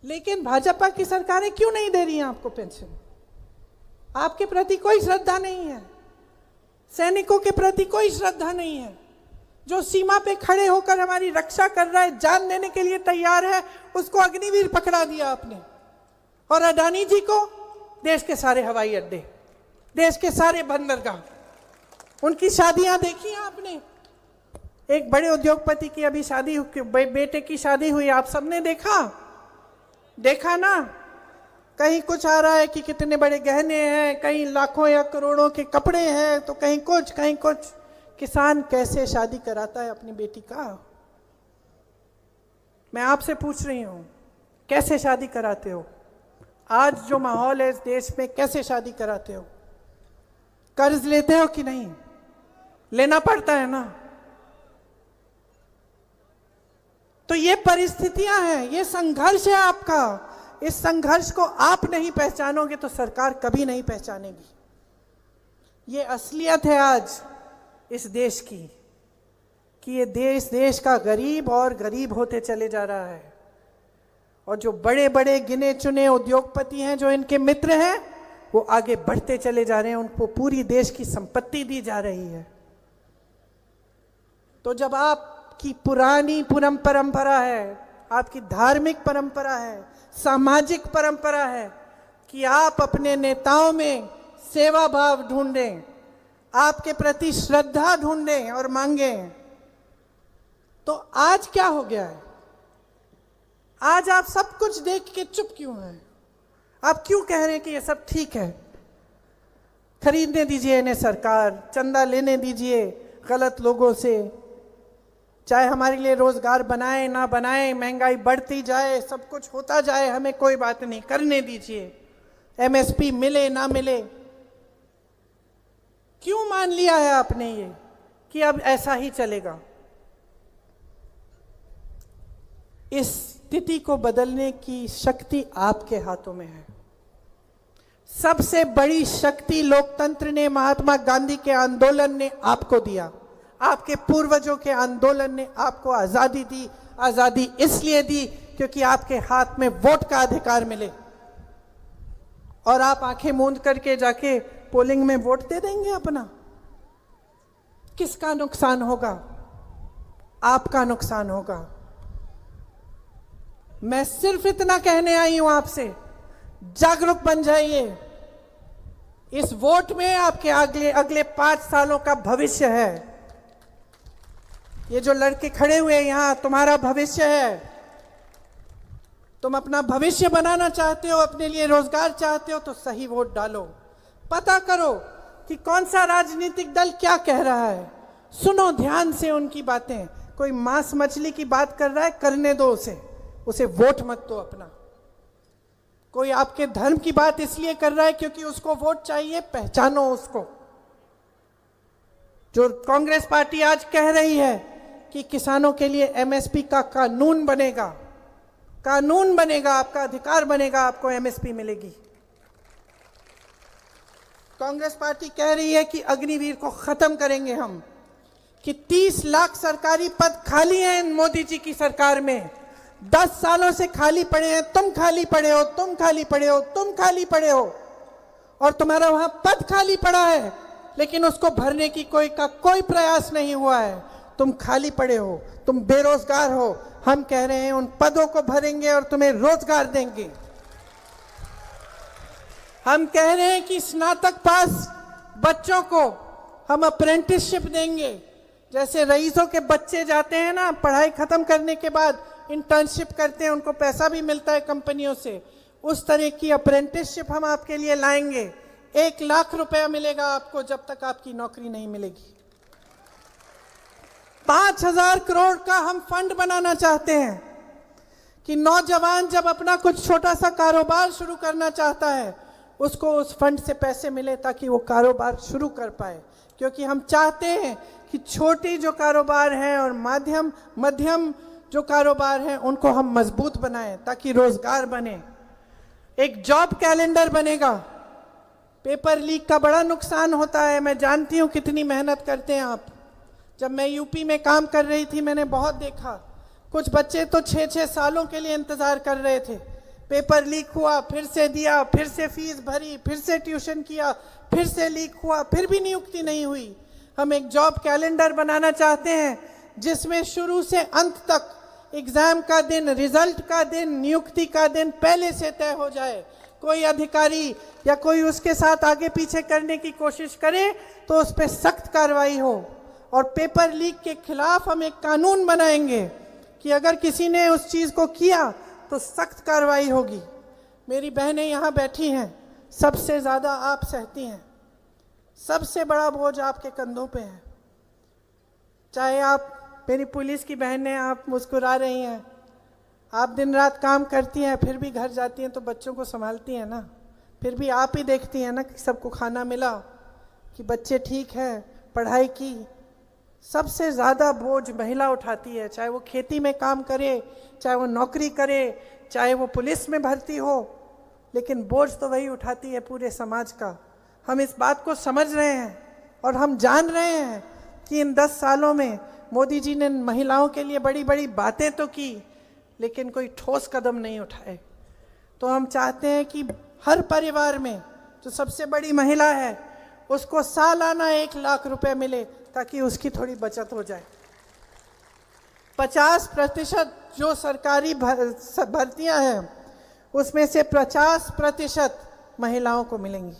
लेकिन भाजपा की सरकारें क्यों नहीं दे रही हैं आपको पेंशन? आपके प्रति कोई श्रद्धा नहीं है, सैनिकों के प्रति कोई श्रद्धा नहीं है, जो सीमा पे खड़े होकर हमारी रक्षा कर रहा है, जान देने के लिए तैयार है, उसको अग्निवीर पकड़ा दिया आपने। और अडानी जी को देश के सारे हवाई अड्डे, देश के सारे बंदरगाह, उनकी शादियां देखी आपने। एक बड़े उद्योगपति की अभी शादी, बेटे की शादी हुई, आप सबने देखा ना। कहीं कुछ आ रहा है कि कितने बड़े गहने हैं, कहीं लाखों या करोड़ों के कपड़े हैं, तो कहीं कुछ। किसान कैसे शादी कराता है अपनी बेटी का? मैं आपसे पूछ रही हूं, कैसे शादी कराते हो? आज जो माहौल है इस देश में, कैसे शादी कराते हो? कर्ज लेते हो कि नहीं? लेना पड़ता है ना। तो ये परिस्थितियां हैं, ये संघर्ष है आपका। इस संघर्ष को आप नहीं पहचानोगे तो सरकार कभी नहीं पहचानेगी। ये असलियत है आज इस देश की, कि ये देश का गरीब और गरीब होते चले जा रहा है। और जो बड़े बड़े गिने चुने उद्योगपति हैं, जो इनके मित्र हैं, वो आगे बढ़ते चले जा रहे हैं, उनको पूरी देश की संपत्ति दी जा रही है। तो जब आपकी पुरानी परंपरा है, आपकी धार्मिक परंपरा है, सामाजिक परंपरा है कि आप अपने नेताओं में सेवा भाव ढूंढें, आपके प्रति श्रद्धा ढूंढें और मांगें, तो आज क्या हो गया है? आज आप सब कुछ देख के चुप क्यों हैं? आप क्यों कह रहे हैं कि ये सब ठीक है? खरीदने दीजिए इन्हें सरकार, चंदा लेने दीजिए गलत लोगों से, चाहे हमारे लिए रोजगार बनाए ना बनाए, महंगाई बढ़ती जाए, सब कुछ होता जाए, हमें कोई बात नहीं, करने दीजिए। एमएसपी मिले ना मिले, क्यों मान लिया है आपने ये कि अब ऐसा ही चलेगा? इस स्थिति को बदलने की शक्ति आपके हाथों में है। सबसे बड़ी शक्ति लोकतंत्र ने, महात्मा गांधी के आंदोलन ने आपको दिया। आपके पूर्वजों के आंदोलन ने आपको आजादी दी। आजादी इसलिए दी क्योंकि आपके हाथ में वोट का अधिकार मिले। और आप आंखें मूंद करके जाके पोलिंग में वोट दे देंगे अपना। किसका नुकसान होगा? आपका नुकसान होगा। मैं सिर्फ इतना कहने आई हूं आपसे, जागरूक बन जाइए। इस वोट में आपके अगले 5 सालों का भविष्य है। ये जो लड़के खड़े हुए यहां, तुम्हारा भविष्य है। तुम अपना भविष्य बनाना चाहते हो, अपने लिए रोजगार चाहते हो, तो सही वोट डालो। पता करो कि कौन सा राजनीतिक दल क्या कह रहा है, सुनो ध्यान से उनकी बातें। कोई मांस मछली की बात कर रहा है, करने दो उसे वोट मत दो अपना। कोई आपके धर्म की बात इसलिए कर रहा है क्योंकि उसको वोट चाहिए, पहचानो उसको। जो कांग्रेस पार्टी आज कह रही है कि किसानों के लिए एमएसपी का कानून बनेगा, आपका अधिकार बनेगा, आपको एमएसपी मिलेगी। कांग्रेस पार्टी कह रही है कि अग्निवीर को खत्म करेंगे हम, कि 30 लाख सरकारी पद खाली हैं मोदी जी की सरकार में। 10 सालों से खाली पड़े हैं, तुम खाली पड़े हो, तुम खाली पड़े हो, तुम खाली पड़े हो, और तुम्हारा वहां पद खाली पड़ा है, लेकिन उसको भरने की कोई प्रयास नहीं हुआ है। तुम खाली पड़े हो, तुम बेरोजगार हो। हम कह रहे हैं उन पदों को भरेंगे और तुम्हें रोजगार देंगे। हम कह रहे हैं कि स्नातक पास बच्चों को हम अप्रेंटिसशिप देंगे। जैसे रईसों के बच्चे जाते हैं ना, पढ़ाई खत्म करने के बाद इंटर्नशिप करते हैं, उनको पैसा भी मिलता है कंपनियों से, उस तरह की अप्रेंटिसशिप हम आपके लिए लाएंगे। 1 लाख रुपया मिलेगा आपको जब तक आपकी नौकरी नहीं मिलेगी। 5000 करोड़ का हम फंड बनाना चाहते हैं कि नौजवान जब अपना कुछ छोटा सा कारोबार शुरू करना चाहता है, उसको उस फंड से पैसे मिले ताकि वो कारोबार शुरू कर पाए। क्योंकि हम चाहते हैं कि छोटी जो कारोबार हैं और मध्यम जो कारोबार हैं, उनको हम मजबूत बनाएं ताकि रोजगार बने। एक जॉब कैलेंडर बनेगा। पेपर लीक का बड़ा नुकसान होता है, मैं जानती हूं कितनी मेहनत करते हैं आप। जब मैं यूपी में काम कर रही थी, मैंने बहुत देखा, कुछ बच्चे तो 6-6 सालों के लिए इंतजार कर रहे थे। पेपर लीक हुआ, फिर से दिया, फिर से फीस भरी, फिर से ट्यूशन किया, फिर से लीक हुआ, फिर भी नियुक्ति नहीं हुई। हम एक जॉब कैलेंडर बनाना चाहते हैं जिसमें शुरू से अंत तक एग्जाम का दिन, रिजल्ट का दिन, नियुक्ति का दिन पहले से तय हो जाए। कोई अधिकारी या कोई उसके साथ आगे पीछे करने की कोशिश करे तो उस पर सख्त कार्रवाई हो। और पेपर लीक के खिलाफ हम एक कानून बनाएंगे कि अगर किसी ने उस चीज को किया तो सख्त कार्रवाई होगी। मेरी बहनें यहाँ बैठी हैं, सबसे ज्यादा आप सहती हैं, सबसे बड़ा बोझ आपके कंधों पे है। चाहे आप मेरी पुलिस की बहनें, आप मुस्कुरा रही हैं, आप दिन रात काम करती हैं, फिर भी घर जाती हैं तो बच्चों को संभालती हैं ना, फिर भी आप ही देखती हैं ना कि सबको खाना मिला, कि बच्चे ठीक हैं, पढ़ाई की। सबसे ज़्यादा बोझ महिला उठाती है, चाहे वो खेती में काम करे, चाहे वो नौकरी करे, चाहे वो पुलिस में भर्ती हो, लेकिन बोझ तो वही उठाती है पूरे समाज का। हम इस बात को समझ रहे हैं और हम जान रहे हैं कि इन 10 सालों में मोदी जी ने महिलाओं के लिए बड़ी बड़ी बातें तो की, लेकिन कोई ठोस कदम नहीं उठाए। तो हम चाहते हैं कि हर परिवार में जो सबसे बड़ी महिला है उसको सालाना 1 लाख रुपए मिले ताकि उसकी थोड़ी बचत हो जाए। 50% जो सरकारी भर्तियां हैं उसमें से 50% महिलाओं को मिलेंगी।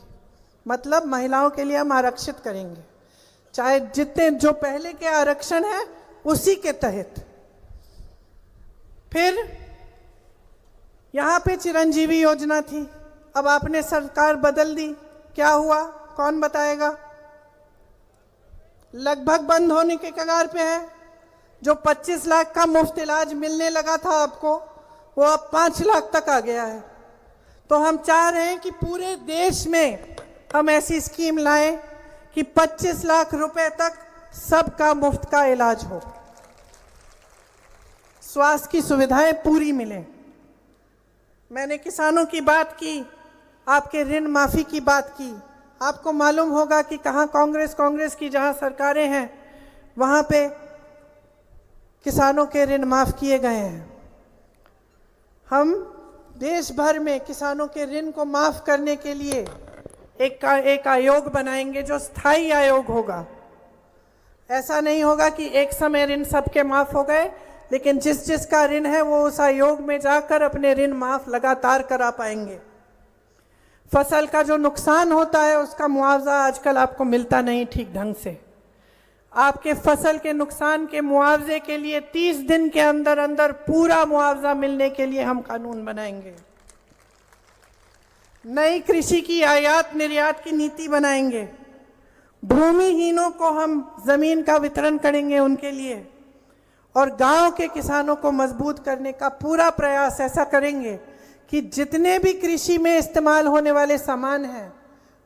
मतलब महिलाओं के लिए हम आरक्षित करेंगे, चाहे जितने जो पहले के आरक्षण है उसी के तहत। फिर यहाँ पे चिरंजीवी योजना थी, अब आपने सरकार बदल दी, क्या हुआ कौन बताएगा? लगभग बंद होने के कगार पे है। जो 25 लाख का मुफ्त इलाज मिलने लगा था आपको, वो अब 5 लाख तक आ गया है। तो हम चाह रहे हैं कि पूरे देश में हम ऐसी स्कीम लाएं कि 25 लाख रुपए तक सबका मुफ्त का इलाज हो, स्वास्थ्य की सुविधाएं पूरी मिलें। मैंने किसानों की बात की, आपके ऋण माफी की बात की। आपको मालूम होगा कि कहाँ कांग्रेस की जहाँ सरकारें हैं वहाँ पे किसानों के ऋण माफ किए गए हैं। हम देश भर में किसानों के ऋण को माफ करने के लिए एक आयोग बनाएंगे जो स्थायी आयोग होगा। ऐसा नहीं होगा कि एक समय ऋण सबके माफ हो गए, लेकिन जिसका ऋण है वो उस आयोग में जाकर अपने ऋण माफ लगातार करा पाएंगे। फसल का जो नुकसान होता है उसका मुआवजा आजकल आपको मिलता नहीं ठीक ढंग से। आपके फसल के नुकसान के मुआवजे के लिए 30 दिन के अंदर अंदर पूरा मुआवजा मिलने के लिए हम कानून बनाएंगे। नई कृषि की आयात निर्यात की नीति बनाएंगे। भूमिहीनों को हम जमीन का वितरण करेंगे उनके लिए, और गांव के किसानों को मजबूत करने का पूरा प्रयास ऐसा करेंगे कि जितने भी कृषि में इस्तेमाल होने वाले सामान हैं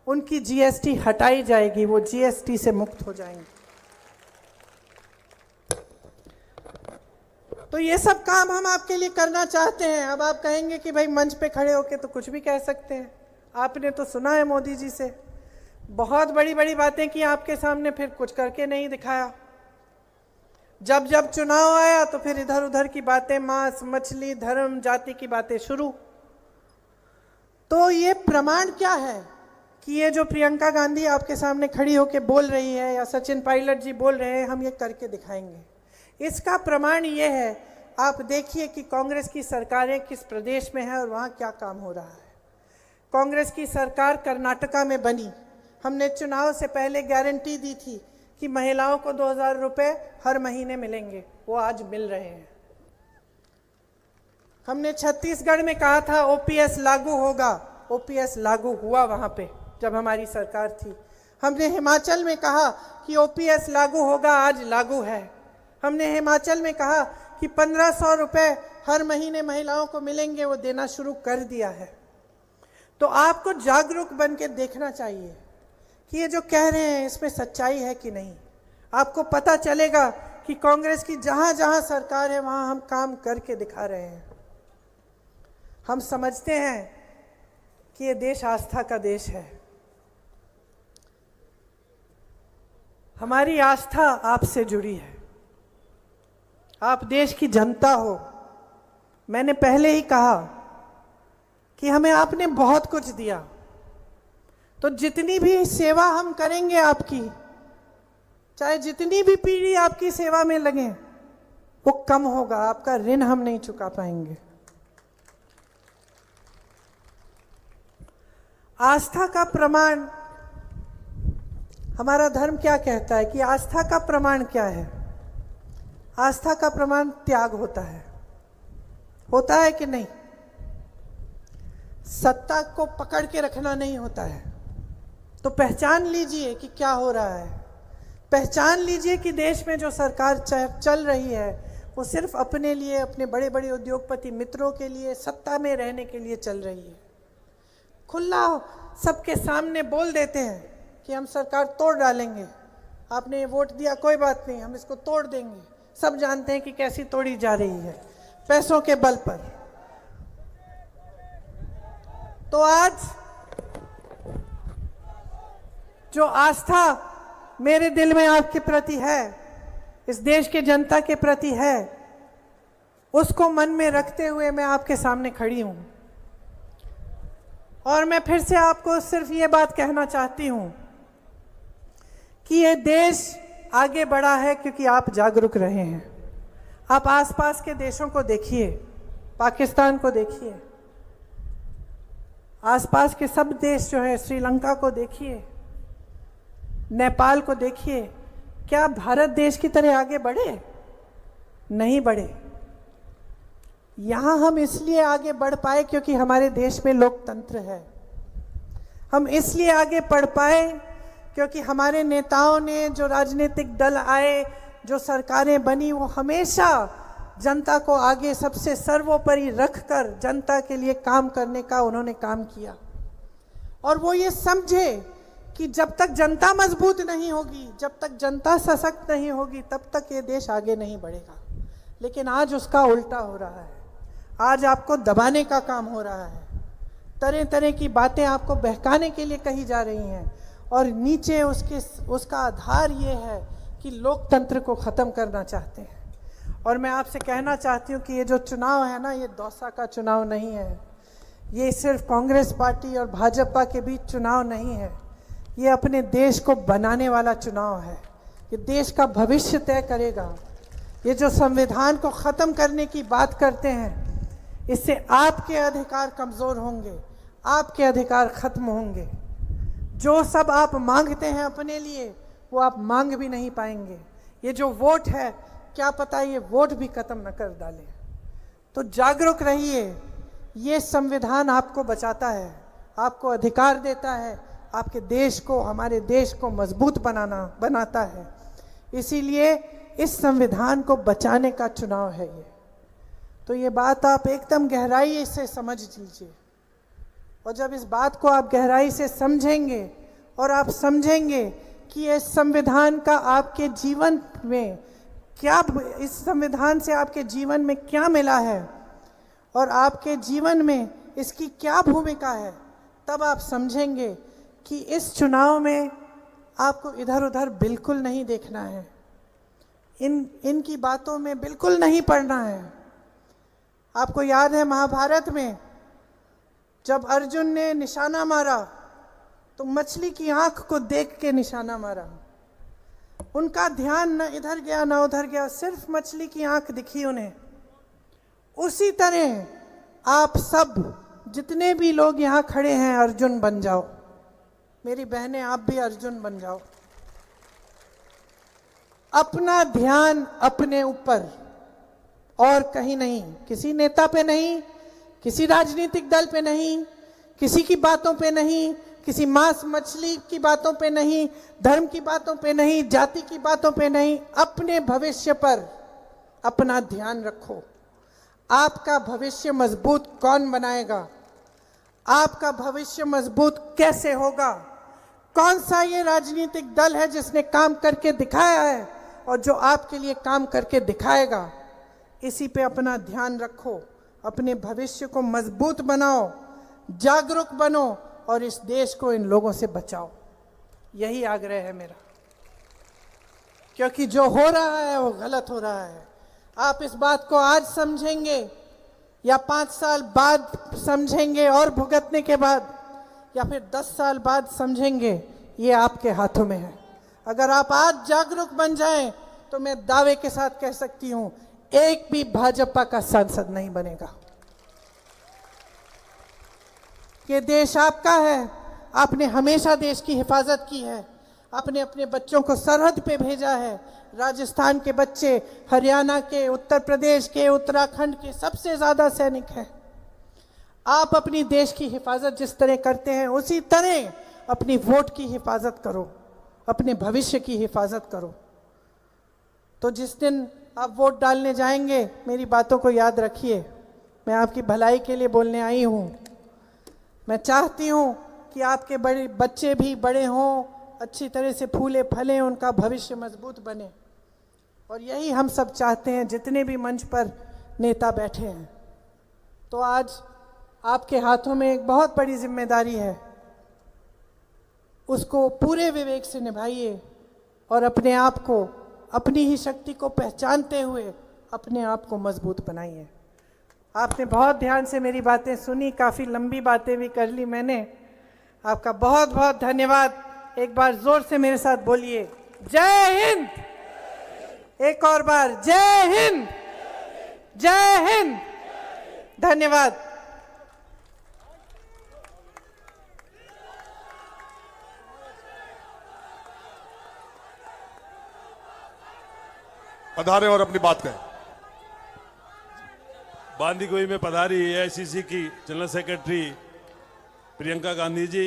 उनकी जीएसटी हटाई जाएगी, वो जीएसटी से मुक्त हो जाएंगे। तो ये सब काम हम आपके लिए करना चाहते हैं। अब आप कहेंगे कि भाई मंच पे खड़े होके तो कुछ भी कह सकते हैं, आपने तो सुना है मोदी जी से बहुत बड़ी बड़ी बातें की आपके सामने, फिर कुछ करके नहीं दिखाया। जब जब चुनाव आया तो फिर इधर उधर की बातें, मांस मछली धर्म जाति की बातें शुरू। तो ये प्रमाण क्या है कि ये जो प्रियंका गांधी आपके सामने खड़ी होके बोल रही है या सचिन पायलट जी बोल रहे हैं, हम ये करके दिखाएंगे। इसका प्रमाण ये है, आप देखिए कि कांग्रेस की सरकारें किस प्रदेश में है और वहाँ क्या काम हो रहा है। कांग्रेस की सरकार कर्नाटका में बनी, हमने चुनाव से पहले गारंटी दी थी कि महिलाओं को 2000 रुपये हर महीने मिलेंगे, वो आज मिल रहे हैं। हमने छत्तीसगढ़ में कहा था ओपीएस लागू होगा, ओपीएस लागू हुआ वहाँ पे जब हमारी सरकार थी। हमने हिमाचल में कहा कि ओपीएस लागू होगा, आज लागू है। हमने हिमाचल में कहा कि 1500 रुपये हर महीने महिलाओं को मिलेंगे, वो देना शुरू कर दिया है। तो आपको जागरूक बन के देखना चाहिए कि ये जो कह रहे हैं इसमें सच्चाई है कि नहीं। आपको पता चलेगा कि कांग्रेस की जहाँ जहाँ सरकार है वहाँ हम काम करके दिखा रहे हैं। हम समझते हैं कि ये देश आस्था का देश है। हमारी आस्था आपसे जुड़ी है, आप देश की जनता हो। मैंने पहले ही कहा कि हमें आपने बहुत कुछ दिया, तो जितनी भी सेवा हम करेंगे आपकी, चाहे जितनी भी पीढ़ी आपकी सेवा में लगे वो कम होगा, आपका ऋण हम नहीं चुका पाएंगे। आस्था का प्रमाण, हमारा धर्म क्या कहता है कि आस्था का प्रमाण क्या है? आस्था का प्रमाण त्याग होता है कि नहीं? सत्ता को पकड़ के रखना नहीं होता है। तो पहचान लीजिए कि क्या हो रहा है, पहचान लीजिए कि देश में जो सरकार चल रही है वो सिर्फ अपने लिए, अपने बड़े बड़े उद्योगपति मित्रों के लिए, सत्ता में रहने के लिए चल रही है। खुला सबके सामने बोल देते हैं कि हम सरकार तोड़ डालेंगे, आपने वोट दिया कोई बात नहीं, हम इसको तोड़ देंगे। सब जानते हैं कि कैसी तोड़ी जा रही है, पैसों के बल पर। तो आज जो आस्था मेरे दिल में आपके प्रति है, इस देश के जनता के प्रति है, उसको मन में रखते हुए मैं आपके सामने खड़ी हूं। और मैं फिर से आपको सिर्फ ये बात कहना चाहती हूं कि ये देश आगे बढ़ा है क्योंकि आप जागरूक रहे हैं। आप आसपास के देशों को देखिए, पाकिस्तान को देखिए, आसपास के सब देश जो है, श्रीलंका को देखिए, नेपाल को देखिए। क्या भारत देश की तरह आगे बढ़े? नहीं बढ़े। यहाँ हम इसलिए आगे बढ़ पाए क्योंकि हमारे देश में लोकतंत्र है। हम इसलिए आगे बढ़ पाए क्योंकि हमारे नेताओं ने, जो राजनीतिक दल आए, जो सरकारें बनी, वो हमेशा जनता को आगे सबसे सर्वोपरि रखकर जनता के लिए काम करने का उन्होंने काम किया। और वो ये समझे कि जब तक जनता मजबूत नहीं होगी, जब तक जनता सशक्त नहीं होगी, तब तक ये देश आगे नहीं बढ़ेगा। लेकिन आज उसका उल्टा हो रहा है। आज आपको दबाने का काम हो रहा है, तरह तरह की बातें आपको बहकाने के लिए कही जा रही हैं, और नीचे उसका आधार ये है कि लोकतंत्र को ख़त्म करना चाहते हैं। और मैं आपसे कहना चाहती हूँ कि ये जो चुनाव है ना, ये दौसा का चुनाव नहीं है, ये सिर्फ कांग्रेस पार्टी और भाजपा के बीच चुनाव नहीं है, ये अपने देश को बनाने वाला चुनाव है। ये देश का भविष्य तय करेगा। ये जो संविधान को ख़त्म करने की बात करते हैं, इससे आपके अधिकार कमज़ोर होंगे, आपके अधिकार खत्म होंगे। जो सब आप मांगते हैं अपने लिए, वो आप मांग भी नहीं पाएंगे। ये जो वोट है, क्या पता ये वोट भी खत्म न कर डाले। तो जागरूक रहिए। ये संविधान आपको बचाता है, आपको अधिकार देता है, आपके देश को, हमारे देश को मजबूत बनाता है। इसीलिए इस संविधान को बचाने का चुनाव है ये। तो ये बात आप एकदम गहराई से समझ लीजिए। और जब इस बात को आप गहराई से समझेंगे और आप समझेंगे कि इस संविधान का आपके जीवन में क्या, इस संविधान से आपके जीवन में क्या मिला है और आपके जीवन में इसकी क्या भूमिका है, तब आप समझेंगे कि इस चुनाव में आपको इधर उधर बिल्कुल नहीं देखना है, इनकी बातों में बिल्कुल नहीं पड़ना है। आपको याद है महाभारत में जब अर्जुन ने निशाना मारा तो मछली की आंख को देख के निशाना मारा। उनका ध्यान न इधर गया न उधर गया, सिर्फ मछली की आंख दिखी उन्हें। उसी तरह आप सब जितने भी लोग यहाँ खड़े हैं, अर्जुन बन जाओ। मेरी बहनें, आप भी अर्जुन बन जाओ। अपना ध्यान अपने ऊपर और कहीं नहीं, किसी नेता पे नहीं, किसी राजनीतिक दल पे नहीं, किसी की बातों पे नहीं, किसी मांस मछली की बातों पे नहीं, धर्म की बातों पे नहीं, जाति की बातों पे नहीं, अपने भविष्य पर अपना ध्यान रखो। आपका भविष्य मजबूत कौन बनाएगा? आपका भविष्य मजबूत कैसे होगा? कौन सा ये राजनीतिक दल है जिसने काम करके दिखाया है और जो आपके लिए काम करके दिखाएगा? इसी पे अपना ध्यान रखो, अपने भविष्य को मजबूत बनाओ, जागरूक बनो और इस देश को इन लोगों से बचाओ। यही आग्रह है मेरा, क्योंकि जो हो रहा है वो गलत हो रहा है। आप इस बात को आज समझेंगे या 5 साल बाद समझेंगे और भुगतने के बाद, या फिर 10 साल बाद समझेंगे, ये आपके हाथों में है। अगर आप आज जागरूक बन जाएं तो मैं दावे के साथ कह सकती हूं, एक भी भाजपा का सांसद नहीं बनेगा। ये देश आपका है, आपने हमेशा देश की हिफाजत की है, आपने अपने बच्चों को सरहद पे भेजा है। राजस्थान के बच्चे, हरियाणा के, उत्तर प्रदेश के, उत्तराखंड के सबसे ज़्यादा सैनिक हैं। आप अपनी देश की हिफाजत जिस तरह करते हैं उसी तरह अपनी वोट की हिफाजत करो, अपने भविष्य की हिफाजत करो। तो जिस दिन आप वोट डालने जाएंगे मेरी बातों को याद रखिए, मैं आपकी भलाई के लिए बोलने आई हूँ। मैं चाहती हूँ कि आपके बड़े बच्चे भी बड़े हों, अच्छी तरह से फूले फलें, उनका भविष्य मजबूत बने, और यही हम सब चाहते हैं जितने भी मंच पर नेता बैठे हैं। तो आज आपके हाथों में एक बहुत बड़ी जिम्मेदारी है, उसको पूरे विवेक से निभाइए और अपने आप को, अपनी ही शक्ति को पहचानते हुए अपने आप को मजबूत बनाइए। आपने बहुत ध्यान से मेरी बातें सुनी, काफ़ी लंबी बातें भी कर ली मैंने। आपका बहुत बहुत धन्यवाद। एक बार जोर से मेरे साथ बोलिए, जय हिंद। एक और बार, जय हिंद, जय हिंद। धन्यवाद। पधारे और अपनी बात कहें। बांदीकुई में पधारी एआईसीसी की general secretary Priyanka Gandhi ji,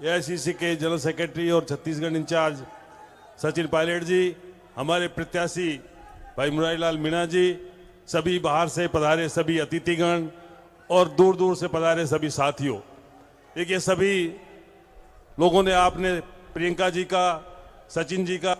AICC के जनरल सेक्रेटरी और छत्तीसगढ़ इंचार्ज सचिन पायलट जी, हमारे प्रत्याशी भाई मुरारीलाल मीणा जी, सभी बाहर से पधारे सभी अतिथिगण और दूर दूर से पधारे सभी साथियों। देखिए, सभी लोगों ने, आपने प्रियंका जी का, सचिन जी का